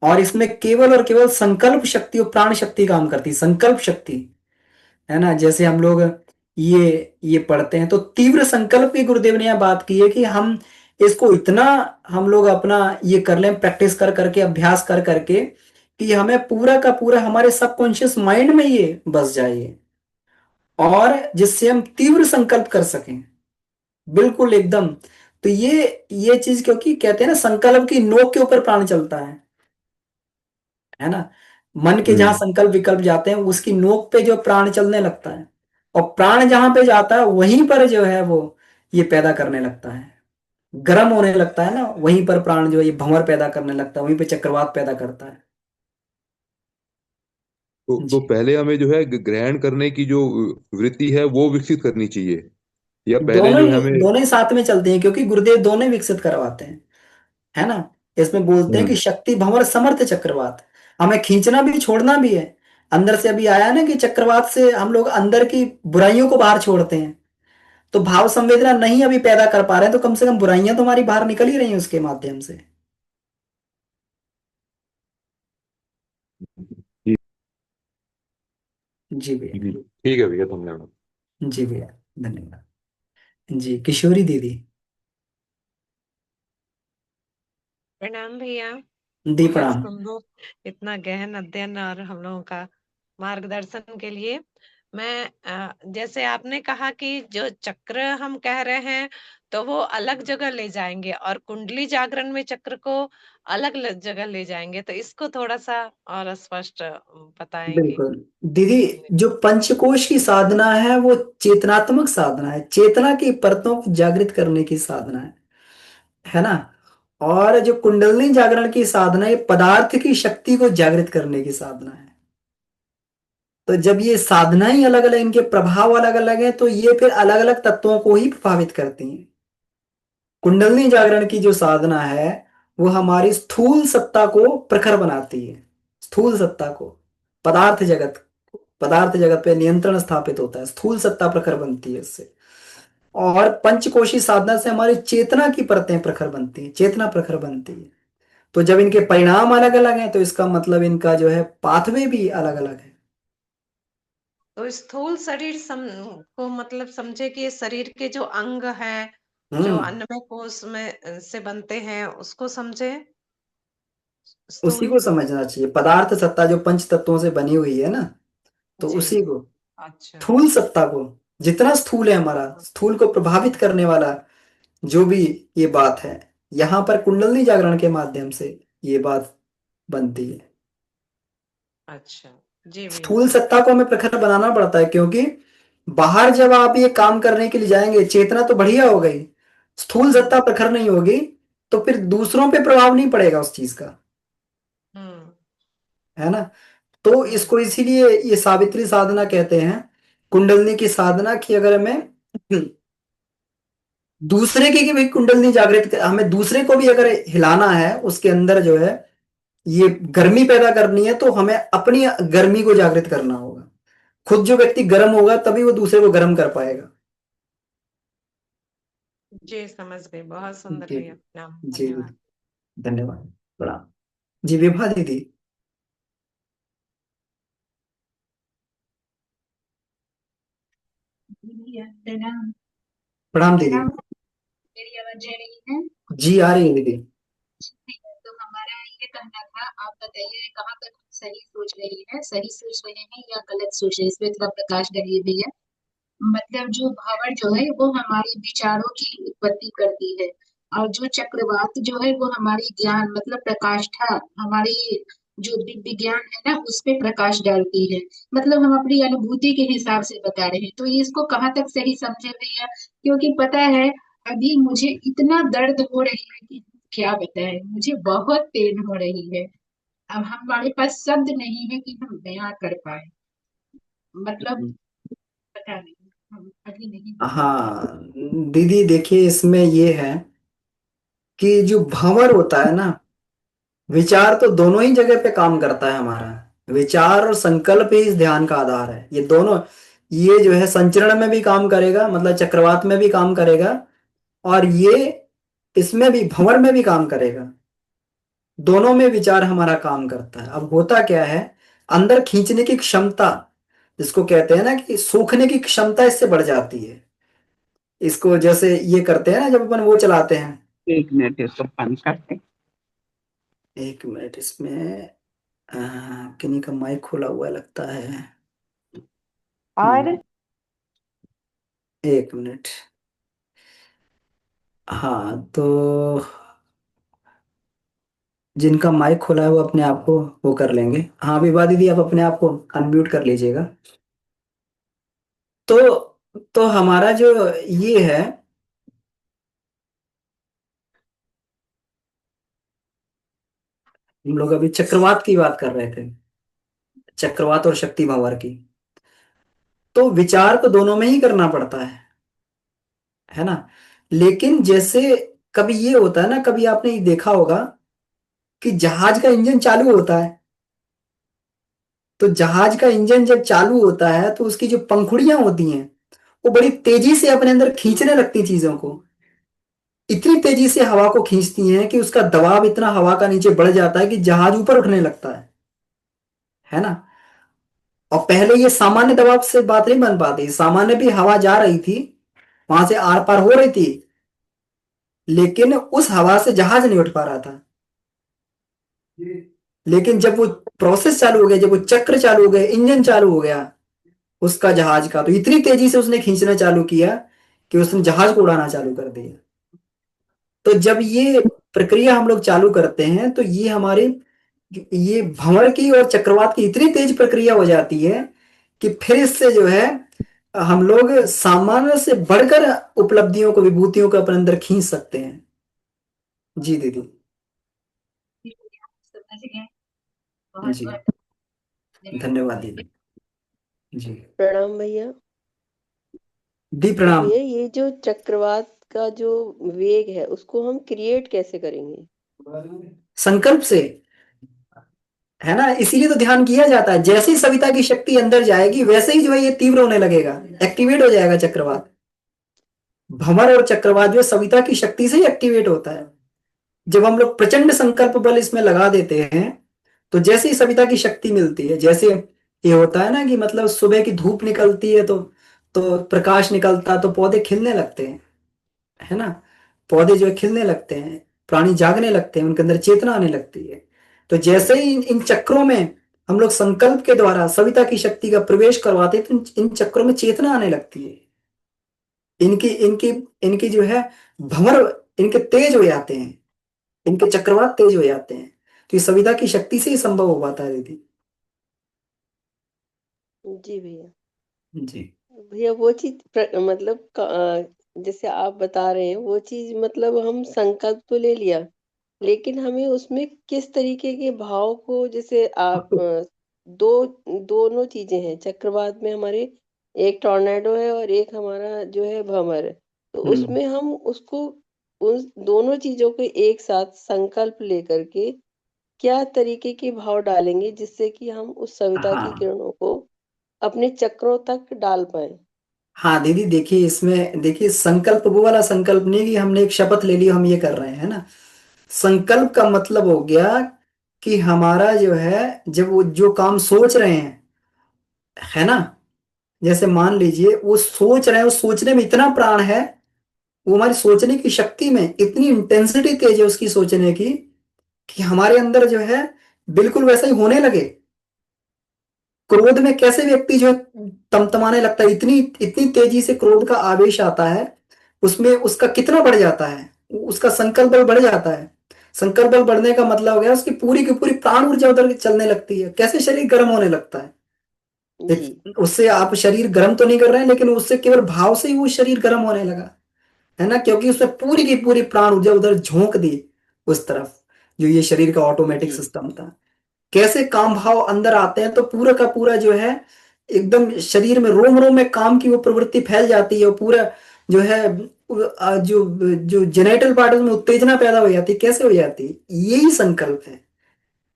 और इसमें केवल और केवल संकल्प शक्ति और प्राण शक्ति काम करती है, संकल्प शक्ति, है ना। जैसे हम लोग ये पढ़ते हैं, तो तीव्र संकल्प की गुरुदेव ने यह बात की है कि हम इसको इतना, हम लोग अपना ये कर लें, प्रैक्टिस कर करके, अभ्यास कर करके, कि हमें पूरा का पूरा हमारे सबकॉन्शियस माइंड में ये बस जाए, और जिससे हम तीव्र संकल्प कर सकें, बिल्कुल एकदम। तो ये चीज, क्योंकि कहते हैं ना, संकल्प की नोक के ऊपर प्राण चलता है ना। मन के जहां हम्म। संकल्प विकल्प जाते हैं, उसकी नोक पे जो प्राण चलने लगता है, और प्राण जहां पे जाता है वहीं पर जो है वो ये पैदा करने लगता है, गर्म होने लगता है ना, वहीं पर प्राण जो है ये भंवर पैदा करने लगता है, वहीं पे चक्रवात पैदा करता है। तो जी। पहले हमें जो है ग्रहण करने की जो वृत्ति है वो विकसित करनी चाहिए, या पहले दोनों जो है ही हमें। दोनों ही साथ में चलते हैं, क्योंकि गुरुदेव दोनों ही विकसित करवाते हैं, है ना। इसमें बोलते हैं कि हम्म। शक्ति भंवर समर्थ चक्रवात, हमें खींचना भी छोड़ना भी है। अंदर से अभी आया ना कि चक्रवात से हम लोग अंदर की बुराइयों को बाहर छोड़ते हैं। तो भाव संवेदना नहीं अभी पैदा कर पा रहे हैं, तो कम से कम बुराइयां तो हमारी बाहर निकल ही रही हैं उसके माध्यम से। जी। जी भैया। जी ठीक है भैया, धन्यवाद। जी भैया, धन्यवाद। जी किशोरी दीदी। प्रणाम भैया। दी बहुत प्रणाम। सुंदर, इतना गहन अध्ययन और हम लोगों का मार्गदर्शन के लिए। मैं जैसे आपने कहा कि जो चक्र हम कह रहे हैं, तो वो अलग जगह ले जाएंगे, और कुंडली जागरण में चक्र को अलग जगह ले जाएंगे। तो इसको थोड़ा सा और स्पष्ट बताएंगे। बिल्कुल दीदी, जो पंचकोश की साधना है वो चेतनात्मक साधना है, चेतना की परतों को जागृत करने की साधना है ना। और जो कुंडलिनी जागरण की साधना है, पदार्थ की शक्ति को जागृत करने की साधना है। तो जब ये साधना ही अलग अलग, इनके प्रभाव अलग अलग है, तो ये फिर अलग अलग तत्वों को ही प्रभावित करती हैं। कुंडलिनी जागरण की जो साधना है वो हमारी स्थूल सत्ता को प्रखर बनाती है। स्थूल सत्ता को, पदार्थ जगत, पदार्थ जगत पे नियंत्रण स्थापित होता है, स्थूल सत्ता प्रखर बनती है इससे। और पंचकोशी साधना से हमारी चेतना की परतें प्रखर बनती है, चेतना प्रखर बनती है। तो जब इनके परिणाम अलग अलग हैं तो इसका मतलब इनका जो है पाथवे भी अलग अलग है। तो स्थूल शरीर को मतलब समझे कि ये शरीर के जो अंग हैं, जो हम्म, अन्नमय कोश में से बनते हैं, उसको समझे उसी स्थूल। को समझना चाहिए, पदार्थ सत्ता जो पंच तत्वों से बनी हुई है ना, तो जी। उसी को, अच्छा। स्थूल सत्ता को, जितना स्थूल है हमारा, स्थूल को प्रभावित करने वाला जो भी ये बात है, यहाँ पर कुंडलिनी जागरण के माध्यम से ये बात बनती है। अच्छा। जी भैया। स्थूल सत्ता को हमें प्रखर बनाना पड़ता है, क्योंकि बाहर जब आप ये काम करने के लिए जाएंगे, चेतना तो बढ़िया हो गई, स्थूल हम्म। सत्ता प्रखर नहीं होगी, तो फिर दूसरों पे प्रभाव नहीं पड़ेगा उस चीज का, हम्म। है ना। तो हम्म। इसको इसीलिए ये सावित्री साधना कहते हैं, कुंडलिनी की साधना की। अगर हमें दूसरे की भी कुंडलिनी जागृत हमें दूसरे को भी अगर हिलाना है, उसके अंदर जो है ये गर्मी पैदा करनी है, तो हमें अपनी गर्मी को जागृत करना होगा। खुद जो व्यक्ति गर्म होगा तभी वो दूसरे को गर्म कर पाएगा। जी समझ गई, बहुत सुंदर जी भैया, प्रणाम, जी, धन्यवाद। धन्यवाद, प्रणाम। जी विभा दीदी। जी प्रणाम। प्रणाम दीदी। प्रणाम। मेरी आवाज जा रही है? जी आ रही है दीदी। ठीक है, तो हमारा ये कहना था, आप बताइए कहाँ तक सही सोच रही है, सही सोच रहे हैं या गलत सोच रहे हैं, इसमें थोड़ा प्रकाश डालिए भैया। मतलब जो भावर जो है वो हमारे विचारों की उत्पत्ति करती है, और जो चक्रवात जो है वो हमारी ज्ञान मतलब प्रकाष्ठा, हमारी जो दिव्य ज्ञान है ना उस पे प्रकाश डालती है। मतलब हम अपनी अनुभूति के हिसाब से बता रहे हैं, तो ये इसको कहाँ तक सही समझे भैया? क्योंकि पता है, अभी मुझे इतना दर्द हो रही है कि क्या बताएं, मुझे बहुत पेन हो रही है। अब हमारे पास शब्द नहीं है कि हम बयां कर पाए। मतलब पता नहीं, हम अभी नहीं बता पाए। हाँ दीदी, देखिए इसमें ये है कि जो भंवर होता है ना, विचार तो दोनों ही जगह पे काम करता है हमारा। विचार और संकल्प ही इस ध्यान का आधार है, ये दोनों। ये जो है संचरण में भी काम करेगा, मतलब चक्रवात में भी काम करेगा, और ये इसमें भी भंवर में भी काम करेगा। दोनों में विचार हमारा काम करता है। अब होता क्या है, अंदर खींचने की क्षमता, जिसको कहते हैं ना कि सूखने की क्षमता, इससे बढ़ जाती है। इसको जैसे ये करते हैं ना जब अपन वो चलाते हैं। एक मिनट इसको बंद करते। एक मिनट, इसमें किन्हीं का माइक खुला हुआ लगता है। और हम्म, एक मिनट। हाँ तो जिनका माइक खुला है वो अपने आप को वो कर लेंगे। हाँ विभा दीदी, आप अपने आप को अनम्यूट कर लीजिएगा। तो हमारा जो ये है, हम लोग अभी चक्रवात की बात कर रहे थे, चक्रवात और शक्ति भावर की। तो विचार तो दोनों में ही करना पड़ता है ना। लेकिन जैसे कभी ये होता है ना, कभी आपने ये देखा होगा कि जहाज का इंजन चालू होता है, तो जहाज का इंजन जब चालू होता है तो उसकी जो पंखुड़ियां होती हैं वो बड़ी तेजी से अपने अंदर खींचने लगती चीजों को। इतनी तेजी से हवा को खींचती हैं कि उसका दबाव इतना हवा का नीचे बढ़ जाता है कि जहाज ऊपर उठने लगता है ना। और पहले ये सामान्य दबाव से बात नहीं बन पाती, सामान्य भी हवा जा रही थी, वहां से आर पार हो रही थी, लेकिन उस हवा से जहाज नहीं उठ पा रहा था। लेकिन जब वो प्रोसेस चालू हो गया, जब वो चक्र चालू हो गया, इंजन चालू हो गया उसका, जहाज का, तो इतनी तेजी से उसने खींचना चालू किया कि उसने जहाज को उड़ाना चालू कर दिया। तो जब ये प्रक्रिया हम लोग चालू करते हैं तो ये हमारे, ये भंवर की और चक्रवात की इतनी तेज प्रक्रिया हो जाती है कि फिर इससे जो है हम लोग सामान्य से बढ़कर उपलब्धियों को, विभूतियों को अपने अंदर खींच सकते हैं। जी दीदी। समझ गए। बहुत जी, बहुत धन्यवाद। धन्यवाद दीदी। जी प्रणाम भैया। दी, तो प्रणाम। भैया ये जो चक्रवात का जो वेग है उसको हम क्रिएट कैसे करेंगे? संकल्प से, है ना, इसीलिए तो ध्यान किया जाता है। जैसे ही सविता की शक्ति अंदर जाएगी वैसे ही जो है ये तीव्र होने लगेगा, एक्टिवेट हो जाएगा चक्रवात। भंवर और चक्रवात जो है सविता की शक्ति से ही एक्टिवेट होता है। जब हम लोग प्रचंड संकल्प बल इसमें लगा देते हैं तो जैसे ही सविता की शक्ति मिलती है, जैसे ये होता है ना कि मतलब सुबह की धूप निकलती है तो प्रकाश निकलता तो पौधे खिलने लगते हैं, है ना, पौधे जो है खिलने लगते हैं, प्राणी जागने लगते हैं, उनके अंदर चेतना आने लगती है। तो जैसे ही इन चक्रों में हम लोग संकल्प के द्वारा सविता की शक्ति का प्रवेश करवाते हैं तो इन चक्रों में चेतना आने लगती है। इनकी इनकी इनकी जो है भंवर, इनके तेज हो जाते हैं, इनके चक्रवात तेज हो जाते हैं। तो ये सविता की शक्ति से ही संभव हो पाता है दीदी। जी भैया। जी भैया वो चीज मतलब जैसे आप बता रहे हैं वो चीज, मतलब हम संकल्प तो ले लिया, लेकिन हमें उसमें किस तरीके के भाव को, जैसे आप दो दोनों चीजें हैं चक्रवात में हमारे, एक टॉर्नेडो है और एक हमारा जो है भंवर है। तो हम्म। उसमें हम उसको उन दोनों चीजों को एक साथ संकल्प लेकर के क्या तरीके के भाव डालेंगे जिससे कि हम उस सविता की हाँ किरणों को अपने चक्रों तक डाल पाए? हाँ दीदी, देखिए इसमें देखिए संकल्प वो वाला संकल्प नहीं कि हमने एक शपथ ले ली हम ये कर रहे हैं ना। संकल्प का मतलब हो गया कि हमारा जो है, जब वो जो काम सोच रहे हैं, है ना, जैसे मान लीजिए वो सोच रहे हैं, उस सोचने में इतना प्राण है, वो हमारी सोचने की शक्ति में इतनी इंटेंसिटी तेज है उसकी सोचने की कि हमारे अंदर जो है बिल्कुल वैसा ही होने लगे। क्रोध में कैसे व्यक्ति जो है तमतमाने लगता है, इतनी इतनी तेजी से क्रोध का आवेश आता है, उसमें उसका कितना बढ़ जाता है, उसका संकल्प बल बढ़ जाता है। संकल्प बल बढ़ने का मतलब हो गया उसकी पूरी की पूरी प्राण ऊर्जा उधर चलने लगती है, कैसे शरीर गर्म होने लगता है। जी उससे आप शरीर गर्म तो नहीं कर रहे हैं लेकिन उससे केवल भाव से ही वो शरीर गर्म होने लगा, है ना, क्योंकि उसने पूरी की पूरी प्राण ऊर्जा उधर झोंक दी उस तरफ, जो ये शरीर का ऑटोमेटिक जी सिस्टम था। कैसे काम भाव अंदर आते हैं तो पूरा का पूरा जो है एकदम शरीर में रोम रोम में काम की वो प्रवृत्ति फैल जाती है, और पूरा जो है जो जो जेनेटल पार्ट में उत्तेजना पैदा हो जाती है, कैसे हो जाती है, यही संकल्प है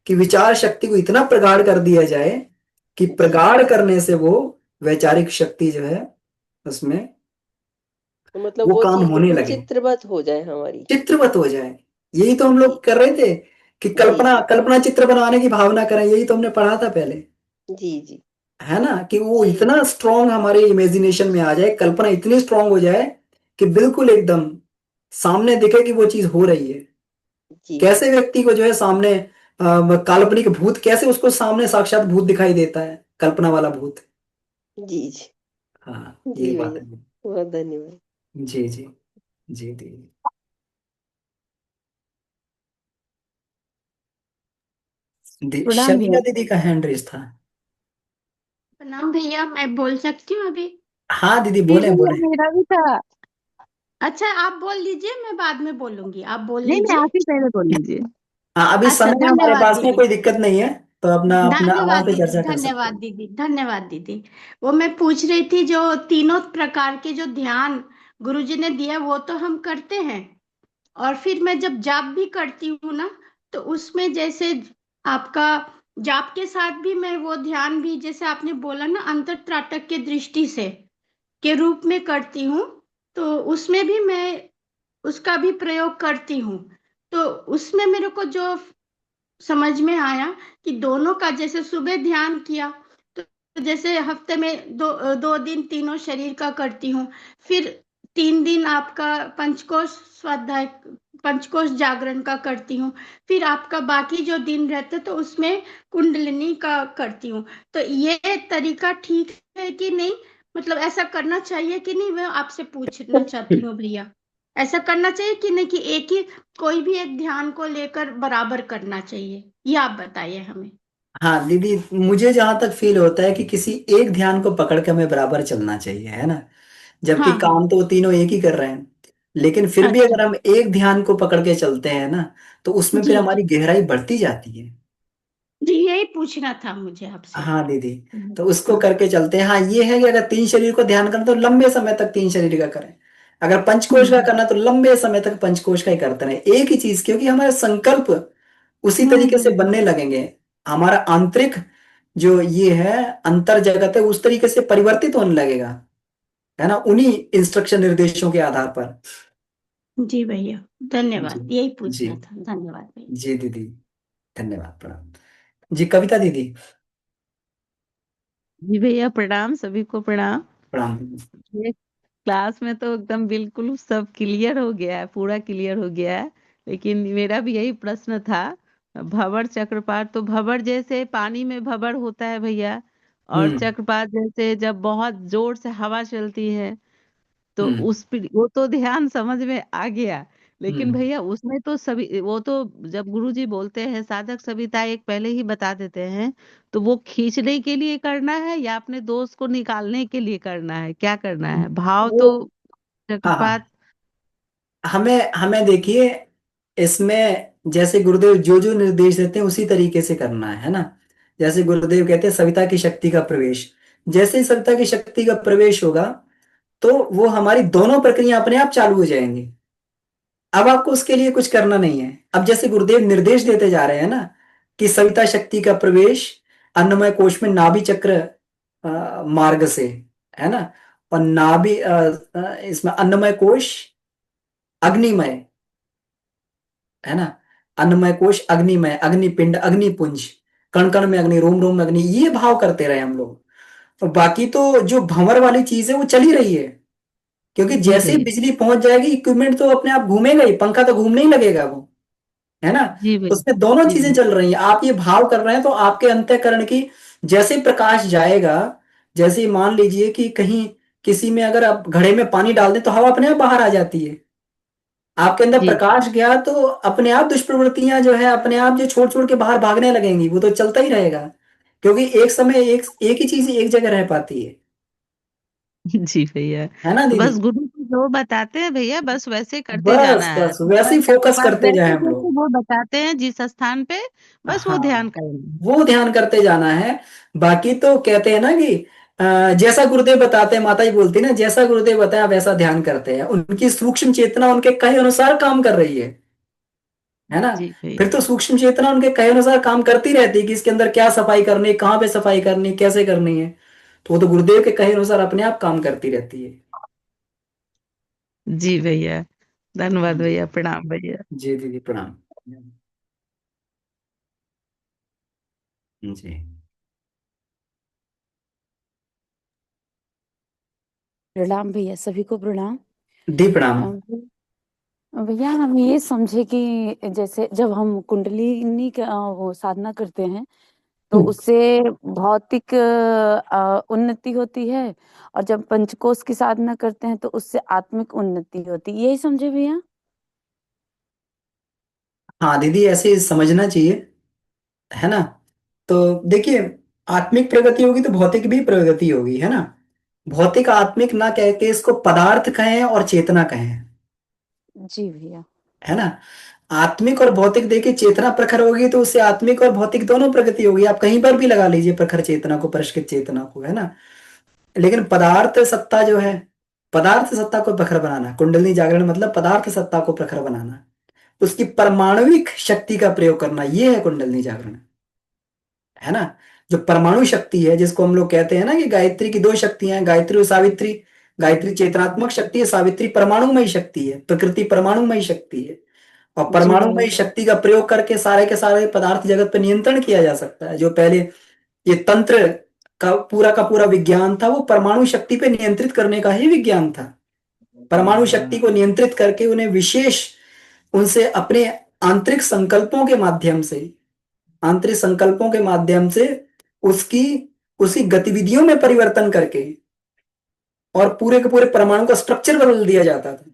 कि विचार शक्ति को इतना प्रगाढ़ कर दिया जाए कि जी। प्रगाढ़ करने से वो वैचारिक शक्ति जो है उसमें तो मतलब वो वो काम चीज होने बिल्कुल लगे, चित्रवत हो जाए हमारी। चित्रवत हो जाए। यही तो हम जी लोग कर रहे थे कि जी कल्पना जी कल्पना चित्र बनाने की भावना करें, यही तो हमने पढ़ा था पहले, जी जी है ना, कि वो जी इतना स्ट्रांग हमारे इमेजिनेशन में आ जाए, कल्पना इतनी स्ट्रांग हो जाए कि बिल्कुल एकदम सामने दिखे कि वो चीज हो रही है। जी कैसे व्यक्ति को जो है सामने काल्पनिक भूत, कैसे उसको सामने साक्षात भूत दिखाई देता है, कल्पना वाला भूत। जी जी हाँ ये जी बात भैया, है। बहुत धन्यवाद। जी जी। जी जी। प्रणाम भैया। शर्मिला दीदी का हैंड रेस था। प्रणाम भैया, मैं बोल सकती हूँ अभी? हाँ दीदी, जी बोले भैया बोले। मेरा भी था। अच्छा, आप बोल लीजिए, मैं बाद में बोलूंगी, आप बोल नहीं नहीं, लीजिए। आप ही पहले बोल लीजिए। हाँ अभी अच्छा, समय हमारे धन्यवाद पास में, दीदी। कोई दिक्कत नहीं है, तो अपना अपना आराम धन्यवाद से दीदी, चर्चा कर सकते धन्यवाद हैं। दीदी, धन्यवाद दीदी। वो मैं पूछ रही थी, जो तीनों प्रकार के जो ध्यान गुरुजी ने दिया वो तो हम करते हैं, और फिर मैं जब जाप भी करती हूँ ना, तो उसमें जैसे आपका जाप के साथ भी मैं वो ध्यान भी, जैसे आपने बोला ना, अंतर त्राटक के दृष्टि से के रूप में करती हूँ, तो उसमें भी मैं उसका भी प्रयोग करती हूँ। तो उसमें मेरे को जो समझ में आया कि दोनों का, जैसे सुबह ध्यान किया तो जैसे हफ्ते में दो दिन तीनों शरीर का करती हूँ, फिर 3 दिन आपका पंचकोश स्वाध्याय, पंचकोश जागरण का करती हूँ, फिर आपका बाकी जो दिन रहते तो उसमें कुंडलिनी का करती हूँ। तो ये तरीका ठीक है कि नहीं? मतलब ऐसा करना चाहिए कि नहीं, मैं आपसे पूछना चाहती हूँ भैया। ऐसा करना चाहिए कि नहीं, कि एक ही कोई भी एक ध्यान को लेकर बराबर करना चाहिए, ये आप बताइए हमें। हाँ दीदी, मुझे जहां तक फील होता है कि किसी एक ध्यान को पकड़ के हमें बराबर चलना चाहिए, है ना। जबकि हाँ हाँ। काम तो वो तीनों एक ही कर रहे हैं, लेकिन फिर भी अच्छा। अगर हम एक ध्यान को पकड़ के चलते हैं ना, तो उसमें जी फिर जी। हमारी गहराई बढ़ती जाती है। जी, यही पूछना था मुझे आपसे। हाँ दीदी, तो उसको हाँ। करके चलते हैं। हाँ ये है कि अगर तीन शरीर को ध्यान करना तो लंबे समय तक तीन शरीर का करें। अगर पंचकोश का हम्म करना तो लंबे समय तक पंचकोश का ही करते रहे, एक ही चीज, क्योंकि हमारे संकल्प उसी तरीके से हम्म। बनने लगेंगे। हमारा आंतरिक जो ये है अंतर जगत है, उस तरीके से परिवर्तित होने लगेगा, है ना, उन्हीं इंस्ट्रक्शन निर्देशों के आधार पर। जी भैया, जी। धन्यवाद, यही जी। पूछना था, धन्यवाद भैया। जी दीदी, धन्यवाद, प्रणाम। जी कविता दीदी। जी भैया प्रणाम, सभी को प्रणाम। प्रणाम दीदी। ये क्लास में तो एकदम बिल्कुल सब क्लियर हो गया है, पूरा क्लियर हो गया है। लेकिन मेरा भी यही प्रश्न था। भंवर चक्रपात, तो भंवर जैसे पानी में भंवर होता है भैया, और हम्म। चक्रपात जैसे जब बहुत जोर से हवा चलती है, तो हम्म। उस पे वो तो ध्यान समझ में आ गया। लेकिन हम्म। भैया उसमें तो सभी वो तो, जब गुरुजी बोलते हैं साधक सविता एक पहले ही बता देते हैं, तो वो खींचने के लिए करना है या अपने दोस्त को निकालने के लिए करना है, क्या करना है भाव वो, तो हाँ चक्रपात। हाँ, हमें हमें देखिए, इसमें जैसे गुरुदेव जो जो निर्देश देते हैं उसी तरीके से करना है ना। जैसे गुरुदेव कहते हैं सविता की शक्ति का प्रवेश, जैसे ही सविता की शक्ति का प्रवेश होगा, तो वो हमारी दोनों प्रक्रिया अपने आप चालू हो जाएंगी। अब आपको उसके लिए कुछ करना नहीं है। अब जैसे गुरुदेव निर्देश देते जा रहे हैं ना, कि सविता शक्ति का प्रवेश अन्नमय कोश में नाभि चक्र मार्ग से, है ना। और नाभि इसमें अन्नमय कोश अग्निमय, है ना। अन्नमय कोश अग्निमय, अग्निपिंड अग्निपुंज, कण कण में अग्नि, रोम रोम में अग्नि, ये भाव करते रहे हम लोग। और बाकी तो जो भंवर वाली चीज है वो चल ही रही है, क्योंकि जी जैसे ही भैया। बिजली पहुंच जाएगी इक्विपमेंट तो अपने आप घूमेगा ही, पंखा तो घूमने ही लगेगा वो, है ना। जी भैया। उसमें दोनों जी चीजें भैया। चल रही हैं। आप ये भाव कर रहे हैं तो आपके अंतःकरण की जैसे प्रकाश जाएगा, जैसे ही मान लीजिए कि कहीं किसी में अगर आप घड़े में पानी डाल दें तो हवा अपने आप बाहर आ जाती है। आपके अंदर जी प्रकाश गया तो अपने आप दुष्प्रवृत्तियां जो है अपने आप जो छोड़ छोड़ के बाहर भागने लगेंगी, वो तो चलता ही रहेगा, क्योंकि एक समय एक ही चीज एक जगह रह पाती जी भैया। है ना तो दीदी। बस गुरु जी जो बताते हैं भैया, बस वैसे करते जाना बस है, बस वैसे ही फोकस चक्रपात करते जाए जैसे हम जैसे लोग। वो बताते हैं जिस स्थान पे, बस वो हाँ, ध्यान करना है। वो ध्यान करते जाना है। बाकी तो कहते हैं ना कि जैसा गुरुदेव बताते हैं, माता जी बोलती है ना, जैसा गुरुदेव बताया वैसा ध्यान करते हैं, उनकी सूक्ष्म चेतना उनके कहे अनुसार काम कर रही है ना। जी भैया। फिर तो सूक्ष्म चेतना उनके कहे अनुसार काम करती रहती है कि इसके अंदर क्या सफाई करनी है, कहाँ पे सफाई करनी है, कैसे करनी है। तो वो तो गुरुदेव के कहे अनुसार अपने आप काम करती रहती है। जी भैया, धन्यवाद जी। भैया, प्रणाम भैया। जी दीदी, प्रणाम। जी। प्रणाम भैया, सभी को प्रणाम। दी प्रणाम। भैया हम ये समझे कि जैसे जब हम कुंडलिनी का वो साधना करते हैं, तो उससे भौतिक उन्नति होती है, और जब पंचकोश की साधना करते हैं तो उससे आत्मिक उन्नति होती है, यही समझे भैया। हाँ दीदी, ऐसे समझना चाहिए, है ना। तो देखिए, आत्मिक प्रगति होगी तो भौतिक भी प्रगति होगी, है ना। भौतिक आत्मिक ना कह के इसको पदार्थ कहें और चेतना कहें, जी भैया। है ना। आत्मिक और भौतिक देखिए, चेतना प्रखर होगी तो उससे आत्मिक और भौतिक दोनों प्रगति होगी। आप कहीं पर भी लगा लीजिए प्रखर चेतना को, परिष्कृत चेतना को, है ना। लेकिन पदार्थ सत्ता जो है, पदार्थ सत्ता को प्रखर बनाना, कुंडली जागरण मतलब पदार्थ सत्ता को प्रखर बनाना, उसकी परमाणुविक शक्ति का प्रयोग करना, ये है कुंडली जागरण, है ना। जो परमाणु शक्ति है, जिसको हम लोग कहते हैं ना कि गायत्री की दो शक्तियां हैं, गायत्री और सावित्री। गायत्री चेतनात्मक शक्ति है, सावित्री परमाणुमयी शक्ति है, प्रकृति परमाणुमयी शक्ति है। और जी भैया। परमाणुमयी शक्ति का प्रयोग करके सारे के सारे पदार्थ जगत पर नियंत्रण किया जा सकता है। जो पहले ये तंत्र का पूरा विज्ञान था, वो परमाणु शक्ति पे नियंत्रित करने का ही विज्ञान था। परमाणु शक्ति को नियंत्रित करके उन्हें विशेष, उनसे अपने आंतरिक संकल्पों के माध्यम से, आंतरिक संकल्पों के माध्यम से उसकी उसी गतिविधियों में परिवर्तन करके, और पूरे के पूरे परमाणु का स्ट्रक्चर बदल दिया जाता था,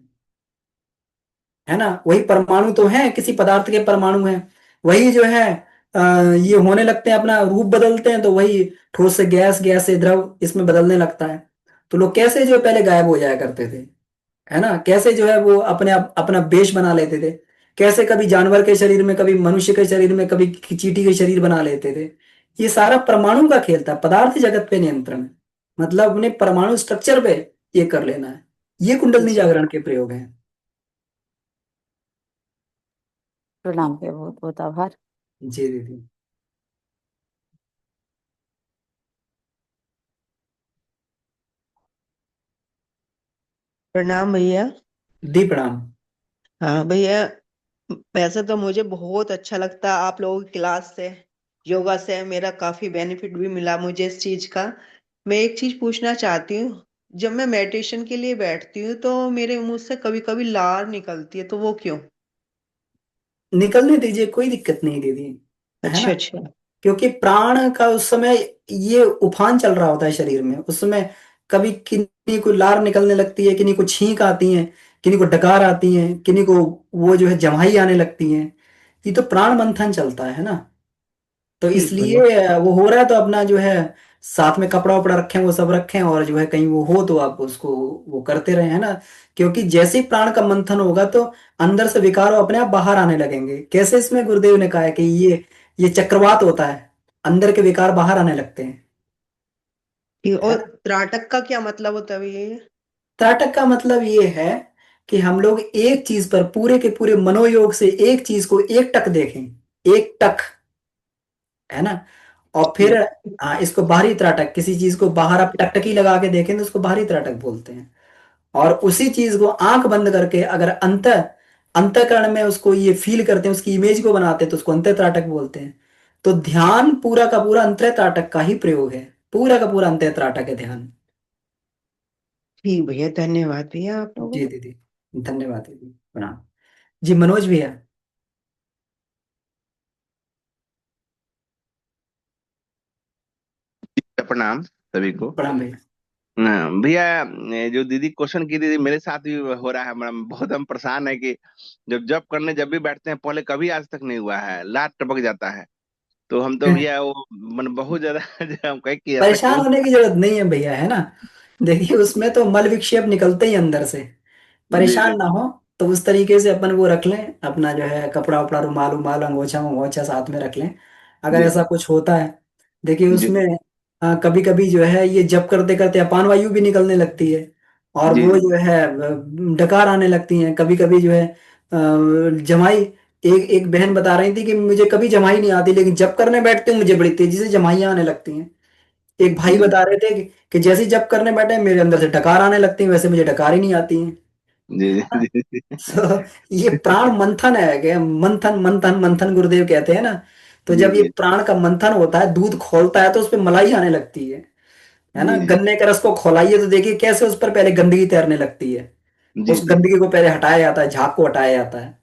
है ना। वही परमाणु तो है, किसी पदार्थ के परमाणु हैं, वही जो है अ, ये होने लगते हैं, अपना रूप बदलते हैं, तो वही ठोस से गैस, गैस से द्रव इसमें बदलने लगता है। तो लोग कैसे जो है पहले गायब हो जाया करते थे, है ना, कैसे जो है वो अपने अपना बेश बना लेते थे, कैसे कभी जानवर के शरीर में, कभी मनुष्य के शरीर में, कभी चींटी के शरीर बना लेते थे। ये सारा परमाणु का खेल था, पदार्थ जगत पे नियंत्रण है, मतलब अपने परमाणु स्ट्रक्चर पे ये कर लेना है। ये कुंडलिनी जी जागरण के प्रयोग हैं। प्रणाम के बहुत बहुत आभार। जी दीदी। प्रणाम भैया। दी प्रणाम। हाँ भैया, वैसे तो मुझे बहुत अच्छा लगता है आप लोगों की क्लास से, योगा से मेरा काफी बेनिफिट भी मिला मुझे इस चीज का। मैं एक चीज पूछना चाहती हूँ, जब मैं मेडिटेशन के लिए बैठती हूँ तो मेरे मुंह से कभी कभी लार निकलती है, तो वो क्यों? निकलने दीजिए, कोई दिक्कत नहीं दीदी, है ना। अच्छा अच्छा। क्योंकि प्राण का उस समय ये उफान चल रहा होता है शरीर में, उस समय कभी किन्हीं को लार निकलने लगती है, किन्हीं को छींक आती है, किन्हीं को डकार आती है, किन्हीं को वो जो है जमाई आने लगती है। ये तो प्राण मंथन चलता है ना। तो ठीक भैया। इसलिए वो हो रहा है, तो अपना जो है साथ में कपड़ा वपड़ा रखें, वो सब रखें, और जो है कहीं वो हो तो आप उसको वो करते रहे, है ना। क्योंकि जैसे ही प्राण का मंथन होगा तो अंदर से विकार अपने आप बाहर आने लगेंगे। कैसे, इसमें गुरुदेव ने कहा है कि ये चक्रवात होता है, अंदर के विकार बाहर आने लगते हैं, ठीक, है और ना। त्राटक का क्या मतलब होता है भैया ये? त्राटक का मतलब ये है कि हम लोग एक चीज पर पूरे के पूरे मनोयोग से एक चीज को एक टक देखें, एक टक, है ना। और फिर ठीक। हाँ, इसको बाहरी त्राटक, किसी चीज को बाहर आप टकटकी लगा के देखें तो उसको बाहरी त्राटक बोलते हैं। और उसी चीज को आंख बंद करके अगर अंतःकरण में उसको ये फील करते हैं, उसकी इमेज को बनाते हैं, तो उसको अंतः त्राटक बोलते हैं। तो ध्यान पूरा का पूरा अंतः त्राटक का ही प्रयोग है, पूरा का पूरा अंतः त्राटक है ध्यान। ठीक भैया, धन्यवाद भैया आप लोगों जी को। दीदी, धन्यवाद दीदी, प्रणाम। जी मनोज भैया। प्रणाम सभी को। प्रणाम भैया। भैया, जो दीदी क्वेश्चन की थी मेरे साथ भी हो रहा है, बहुत हम परेशान है कि जब जब करने जब भी बैठते हैं, पहले कभी आज तक नहीं हुआ है, लात टपक जाता है। तो हम तो भैया वो मन बहुत ज्यादा जो हम कहे कि ऐसा परेशान क्यों। होने की जरूरत नहीं है भैया, है ना। देखिए उसमें तो मल विक्षेप निकलते ही अंदर से, जी जी परेशान ना हो। तो उस तरीके से अपन वो रख लें, अपना जो है कपड़ा उपड़ा, रुमाल उमाल, अंगोछा मंगोछा साथ में रख लें, अगर जी ऐसा कुछ होता है। देखिए जी उसमें कभी कभी जो है ये जप करते करते अपान वायु भी निकलने लगती है, और जी वो जी जो है डकार आने लगती हैं कभी कभी जो है जमाई। एक एक बहन बता रही थी कि मुझे कभी जमाई नहीं आती, लेकिन जब करने बैठती हूँ मुझे बड़ी तेजी से जमाइयाँ आने लगती हैं। एक भाई जी बता रहे थे कि जैसे ही जब करने बैठे मेरे अंदर से डकार आने लगती हैं, वैसे मुझे डकार ही नहीं आती हैं। जी हाँ, जी जी so, ये प्राण मंथन है, कि मंथन मंथन मंथन गुरुदेव कहते हैं ना। तो जी जब ये प्राण का मंथन होता है, दूध खोलता है, तो उस पे मलाई आने लगती है ना। जी जी गन्ने के रस को खोलाइए तो देखिए कैसे उस पर पहले गंदगी तैरने लगती है। जी उस जी गंदगी को पहले हटाया जाता है, झाग को हटाया जाता है।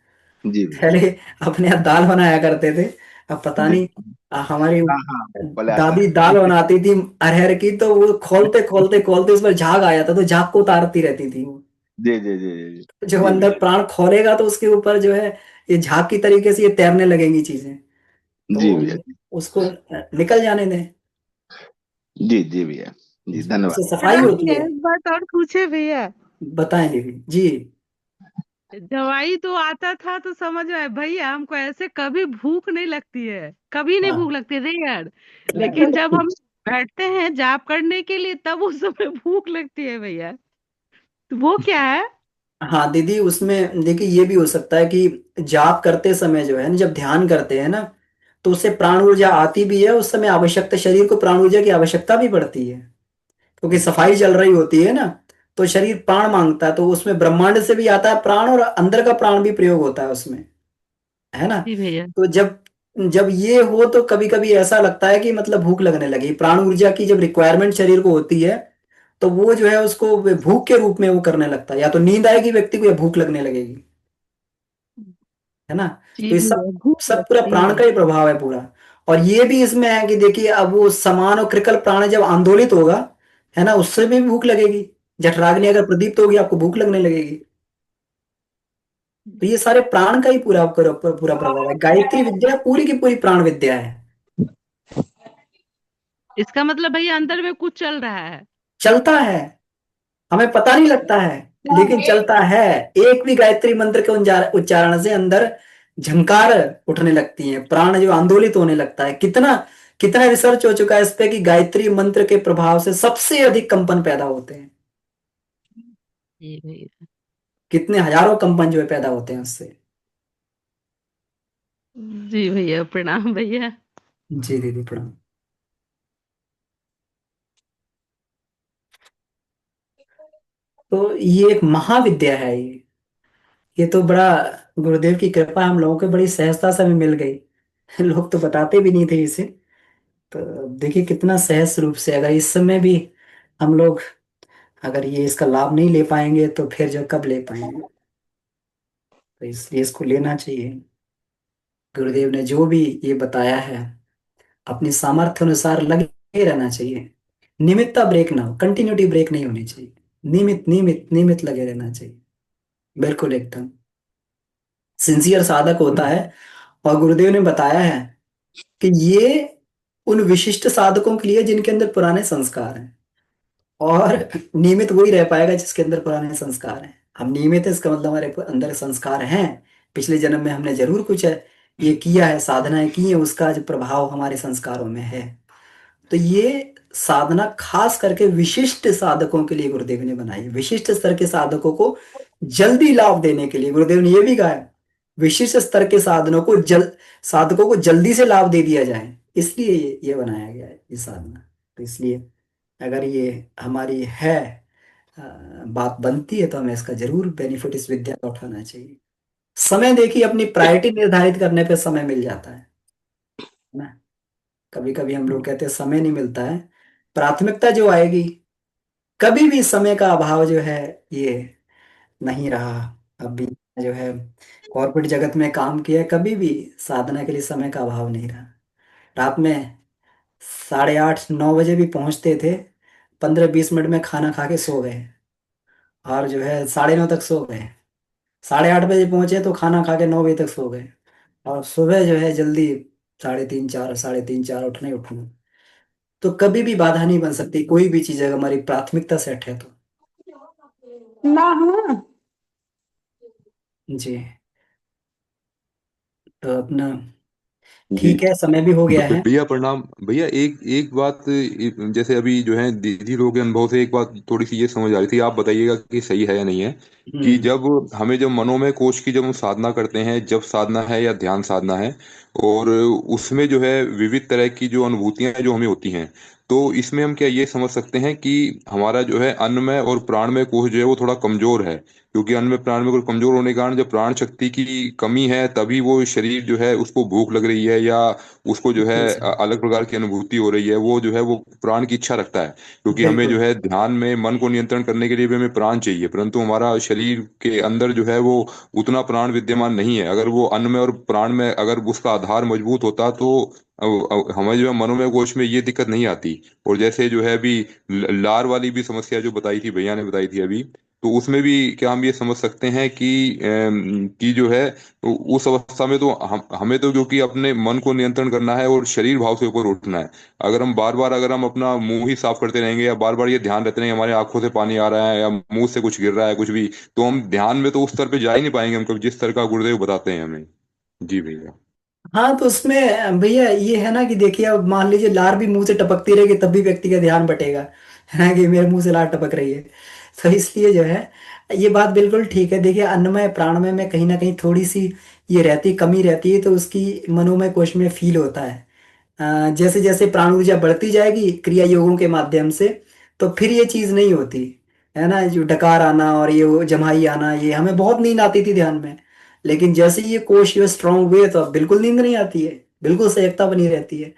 जी भैया। पहले अपने यहाँ दाल बनाया करते थे, अब पता जी नहीं हमारी हाँ हाँ, बोले आता दादी है। दाल बनाती थी अरहर की, तो वो खोलते खोलते खोलते उस पर झाग आया था, तो झाग को उतारती रहती थी वो। जी जी जी जी जब जी अंदर भैया। प्राण खोलेगा तो उसके ऊपर जो है ये झाग की तरीके से ये तैरने लगेंगी चीजें, जी तो भैया। उसको निकल जाने दें। जी जी भैया। जी जी, उससे धन्यवाद। सफाई प्रणाम होती भैया, है। एक बात और पूछे भैया। बताएं दीदी जी। दवाई तो आता था तो समझ में आया भैया, हमको ऐसे कभी भूख नहीं लगती है, कभी नहीं भूख हाँ लगती रेयर। लेकिन जब हम बैठते हैं जाप करने के लिए तब उस समय भूख लगती है भैया, तो वो क्या है? हाँ दीदी, उसमें देखिए ये भी हो सकता है कि जाप करते समय जो है ना, जब ध्यान करते हैं ना, तो उससे प्राण ऊर्जा आती भी है, उस समय आवश्यकता, शरीर को प्राण ऊर्जा की आवश्यकता भी पड़ती है, क्योंकि सफाई चल रही होती है ना। तो शरीर प्राण मांगता है, तो उसमें ब्रह्मांड से भी आता है प्राण, और अंदर का प्राण भी प्रयोग होता है उसमें, है ना। जी भैया। तो जब जब ये हो तो कभी कभी ऐसा लगता है कि मतलब भूख लगने लगी, प्राण ऊर्जा की जब रिक्वायरमेंट शरीर को होती है, तो वो जो है उसको भूख के रूप में वो करने लगता है, या तो नींद आएगी व्यक्ति को या भूख लगने लगेगी, है ना। जी तो ये सब भैया, भूख सब पूरा लगती प्राण है। का ही प्रभाव है पूरा। और ये भी इसमें है कि देखिए अब वो समान और कृकल प्राण जब आंदोलित होगा, है ना, उससे भी भूख लगेगी। जठराग्नि अगर प्रदीप्त होगी आपको भूख लगने लगेगी। तो ये सारे प्राण का ही पूरा पूरा पूरा प्रभाव है। गायत्री विद्या पूरी की पूरी प्राण विद्या है। इसका मतलब भैया अंदर में कुछ चल रहा है। चलता है, हमें पता नहीं लगता है, लेकिन चलता है। एक भी गायत्री मंत्र के उच्चारण से अंदर झंकार उठने लगती है, प्राण जो आंदोलित होने लगता है। कितना कितना रिसर्च हो चुका है इस पे कि गायत्री मंत्र के प्रभाव से सबसे अधिक कंपन पैदा होते हैं। जी भैया। कितने हजारों कंपन जो है पैदा होते हैं उससे। जी भैया, प्रणाम भैया। जी दीदी प्रणाम। तो ये एक महाविद्या है ये तो बड़ा गुरुदेव की कृपा हम लोगों को बड़ी सहजता से हमें मिल गई। लोग तो बताते भी नहीं थे इसे। तो देखिए कितना सहज रूप से, अगर इस समय भी हम लोग अगर ये इसका लाभ नहीं ले पाएंगे तो फिर जो कब ले पाएंगे। तो इसलिए इसको लेना चाहिए। गुरुदेव ने जो भी ये बताया है अपनी सामर्थ्य अनुसार लगे रहना चाहिए। नियमितता ब्रेक ना हो, कंटिन्यूटी ब्रेक नहीं होनी चाहिए। नियमित नियमित नियमित लगे रहना चाहिए, बिल्कुल एकदम सिंसियर साधक होता है। और गुरुदेव ने बताया है कि ये उन विशिष्ट साधकों के लिए जिनके अंदर पुराने संस्कार हैं। और नियमित वही रह पाएगा जिसके अंदर पुराने संस्कार हैं। हम नियमित है इसका मतलब हमारे अंदर संस्कार हैं। पिछले जन्म में हमने जरूर कुछ है ये किया है, साधनाएं की है, उसका जो प्रभाव हमारे संस्कारों में है। तो ये साधना खास करके विशिष्ट साधकों के लिए गुरुदेव ने बनाई है। विशिष्ट स्तर के साधकों को जल्दी लाभ देने के लिए गुरुदेव ने ये भी कहा है विशिष्ट स्तर के साधकों को जल्दी से लाभ दे दिया जाए, इसलिए ये बनाया गया है ये साधना। तो इसलिए अगर ये हमारी है अ, बात बनती है तो हमें इसका जरूर बेनिफिट इस विद्या का उठाना चाहिए। समय देखिए अपनी प्रायोरिटी निर्धारित करने पे समय मिल जाता है ना। कभी कभी हम लोग कहते हैं समय नहीं मिलता है। प्राथमिकता जो आएगी, कभी भी समय का अभाव जो है ये नहीं रहा। अभी जो है कॉर्पोरेट जगत में काम किया है, कभी भी साधना के लिए समय का अभाव नहीं रहा। रात में 8:30 9 बजे भी पहुंचते थे, 15 20 मिनट में खाना खा के सो गए। और जो है 9:30 तक सो गए। 8:30 बजे पहुंचे तो खाना खा के 9 बजे तक सो गए। और सुबह जो है जल्दी 3:30 4 3:30 4 उठना ही उठना। तो कभी भी बाधा नहीं बन सकती कोई भी चीज अगर हमारी प्राथमिकता सेट है तो। ना हाँ जी। तो अपना ठीक है, समय भी हो गया है। भैया प्रणाम भैया। एक एक बात, जैसे अभी जो है दीदी लोगों के अनुभव से एक बात थोड़ी सी ये समझ आ रही थी, आप बताइएगा कि सही है या नहीं है। कि हम्म। जब हमें जब मनोमय कोश की जब हम साधना करते हैं, जब साधना है या ध्यान साधना है, और उसमें जो है विविध तरह की जो अनुभूतियां जो हमें होती हैं, तो इसमें हम क्या ये समझ सकते हैं कि हमारा जो है अन्नमय और प्राणमय कोश जो है वो थोड़ा कमजोर है। क्योंकि अन्न में प्राण में कुछ कमजोर होने के कारण जब प्राण शक्ति की कमी है तभी वो शरीर जो है उसको भूख लग रही है, या उसको जो है बिल्कुल सही। अलग प्रकार की अनुभूति हो रही है, वो जो है वो प्राण की इच्छा रखता है। क्योंकि हमें जो बिल्कुल है ध्यान में मन को नियंत्रण करने के लिए भी हमें प्राण चाहिए, परंतु हमारा शरीर के अंदर जो है वो उतना प्राण विद्यमान नहीं है। अगर वो अन्न में और प्राण में अगर उसका आधार मजबूत होता तो हमें जो है मनोमय कोश में ये दिक्कत नहीं आती। और जैसे जो है अभी लार वाली भी समस्या जो बताई थी भैया ने बताई थी अभी, तो उसमें भी क्या हम ये समझ सकते हैं कि जो है उस अवस्था में तो हमें तो क्योंकि अपने मन को नियंत्रण करना है और शरीर भाव से ऊपर उठना है। अगर हम बार बार अगर हम अपना मुंह ही साफ करते रहेंगे, या बार बार ये ध्यान रहते रहेंगे हमारे आंखों से पानी आ रहा है या मुंह से कुछ गिर रहा है कुछ भी, तो हम ध्यान में तो उस स्तर पे जा ही नहीं पाएंगे हम कभी, जिस स्तर का गुरुदेव बताते हैं हमें। जी भैया। हाँ तो उसमें भैया ये है ना कि देखिए अब मान लीजिए लार भी मुंह से टपकती रहेगी तब भी व्यक्ति का ध्यान बटेगा, है ना, कि मेरे मुंह से लार टपक रही है। तो इसलिए जो है ये बात बिल्कुल ठीक है। देखिए अन्नमय प्राणमय में कहीं ना कहीं थोड़ी सी ये रहती कमी रहती है, तो उसकी मनोमय कोश में फील होता है। जैसे जैसे प्राण ऊर्जा बढ़ती जाएगी क्रिया योगों के माध्यम से, तो फिर ये चीज नहीं होती, है ना, जो डकार आना और ये वो जम्हाई आना, ये हमें बहुत नींद आती थी ध्यान में। लेकिन जैसे ही ये कोश ये स्ट्रांग हुए तो अब बिल्कुल नींद नहीं आती है, बिल्कुल सजगता बनी रहती है।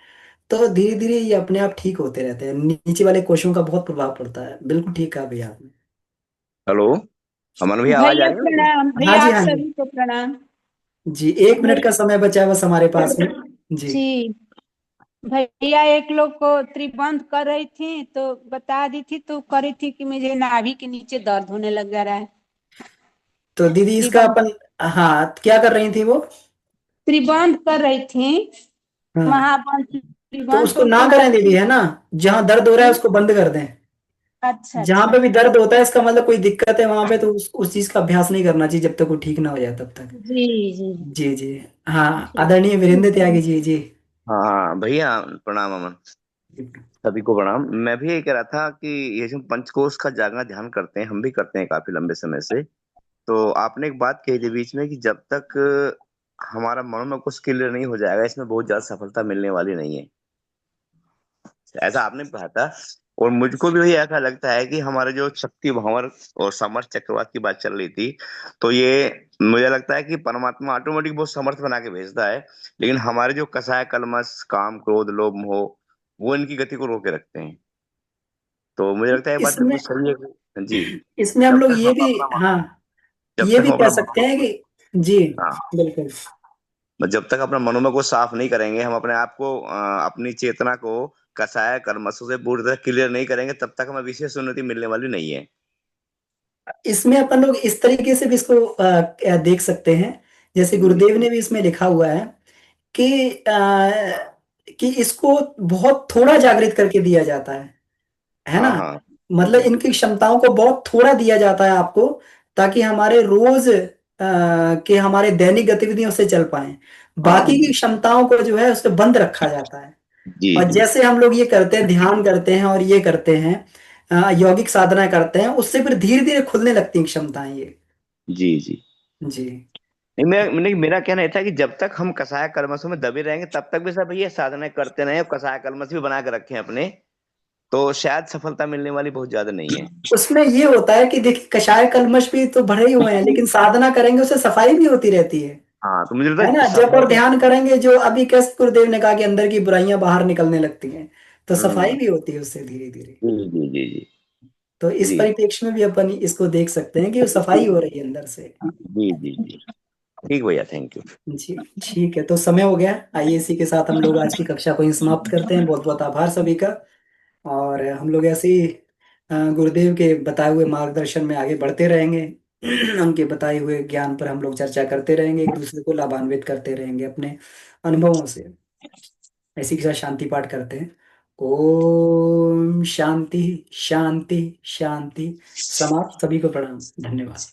तो धीरे धीरे ये अपने आप ठीक होते रहते हैं। नीचे वाले कोशों का बहुत प्रभाव पड़ता है। बिल्कुल ठीक कहा भैया आपने। हेलो, अमन भैया आवाज आ भैया रही है मेरी? प्रणाम, हाँ भैया जी आप हाँ जी। सभी को प्रणाम। जी 1 मिनट का भैया समय बचा है बस हमारे पास में। जी। जी भैया एक लोग को त्रिबंध कर रही थी तो बता दी थी, तो करी थी कि मुझे नाभि के नीचे दर्द होने लग रहा है। तो दीदी इसका त्रिबंध अपन, हाँ क्या कर रही थी वो? त्रिबंध कर रही थी, हाँ, महाबंध तो त्रिबंध, उसको तो ना करें दीदी, है ना। जहाँ दर्द हो रहा है उसको बंद कर दें। अच्छा जहां अच्छा पे भी अच्छा। दर्द होता है इसका मतलब कोई दिक्कत है वहां पे, तो उस चीज का अभ्यास नहीं करना चाहिए जब तक वो ठीक ना हो जाए तब तक। जी जी। जी जी। हाँ, ठीक आदरणीय वीरेंद्र त्यागी जी जी। हाँ हाँ भैया, प्रणाम अमन। सभी को प्रणाम। मैं भी यही कह रहा था कि ये जो पंचकोश का जागरण ध्यान करते हैं, हम भी करते हैं काफी लंबे समय से। तो आपने एक बात कही थी बीच में कि जब तक हमारा मनोमस्तिष्क क्लियर नहीं हो जाएगा, इसमें बहुत ज्यादा सफलता मिलने वाली नहीं है, ऐसा आपने कहा था। और मुझको भी वही ऐसा लगता है कि हमारे जो शक्ति भंवर और समर्थ चक्रवात की बात चल रही थी, तो ये मुझे लगता है कि परमात्मा ऑटोमेटिक बहुत समर्थ बना के भेजता है, लेकिन हमारे जो कसाय कलमश काम क्रोध लोभ मोह, वो इनकी गति को रोके रखते हैं। तो मुझे लगता है ये बात बिल्कुल इसमें सही है जी। इसमें हम जब लोग तक ये हम भी, अपना हाँ, जब ये तक भी हम कह अपना सकते हैं कि, जी, हाँ, बिल्कुल। जब तक अपना मनोमन को साफ नहीं करेंगे, हम अपने आप को अपनी चेतना को कसाय कर्मशों से पूरी तरह क्लियर नहीं करेंगे, तब तक हमें विशेष उन्नति मिलने वाली नहीं है। इसमें अपन लोग इस तरीके से भी इसको देख सकते हैं, जैसे गुरुदेव ने भी इसमें लिखा हुआ है कि कि इसको बहुत थोड़ा जागृत करके दिया जाता है ना। हाँ हाँ। मतलब इनकी क्षमताओं को बहुत थोड़ा दिया जाता है आपको, ताकि हमारे रोज के हमारे दैनिक गतिविधियों से चल पाए। हाँ बाकी की क्षमताओं को जो है उसे बंद रखा जाता है। जी और जी जैसे हम लोग ये करते हैं, ध्यान करते हैं और ये करते हैं, यौगिक साधना करते हैं, उससे फिर धीरे धीरे खुलने लगती हैं क्षमताएं ये। जी जी। जी। नहीं, मेरा कहना ये था कि जब तक हम कसाय कर्मशों में दबे रहेंगे, तब तक भी सब ये साधना करते रहे और कसाय कर्मश भी बना के रखें अपने, तो शायद सफलता मिलने वाली बहुत ज्यादा नहीं है। उसमें ये होता है कि देखिए, कषाय कलमश भी तो भरे ही हुए हैं, लेकिन साधना करेंगे उससे सफाई भी होती रहती हाँ, तो मुझे लगता है है ना। जप साधना और तो ध्यान करेंगे, जो अभी कैसे गुरुदेव ने कहा कि अंदर की बुराइयां बाहर निकलने लगती हैं, तो सफाई हम्म। भी होती है उससे धीरे धीरे। जी जी जी जी तो इस जी परिप्रेक्ष्य में भी अपन इसको देख सकते हैं कि वो सफाई हो रही है अंदर से। जी जी जी। ठीक भैया, थैंक यू। जी, ठीक है, तो समय हो गया। आइए इसी के साथ हम लोग आज की कक्षा को ही समाप्त करते हैं। बहुत बहुत आभार सभी का। और हम लोग ऐसे ही गुरुदेव के बताए हुए मार्गदर्शन में आगे बढ़ते रहेंगे। उनके बताए हुए ज्ञान पर हम लोग चर्चा करते रहेंगे, एक दूसरे को लाभान्वित करते रहेंगे अपने अनुभवों से। इसी के साथ शांति पाठ करते हैं। ओम शांति शांति शांति। समाप्त। सभी को प्रणाम, धन्यवाद।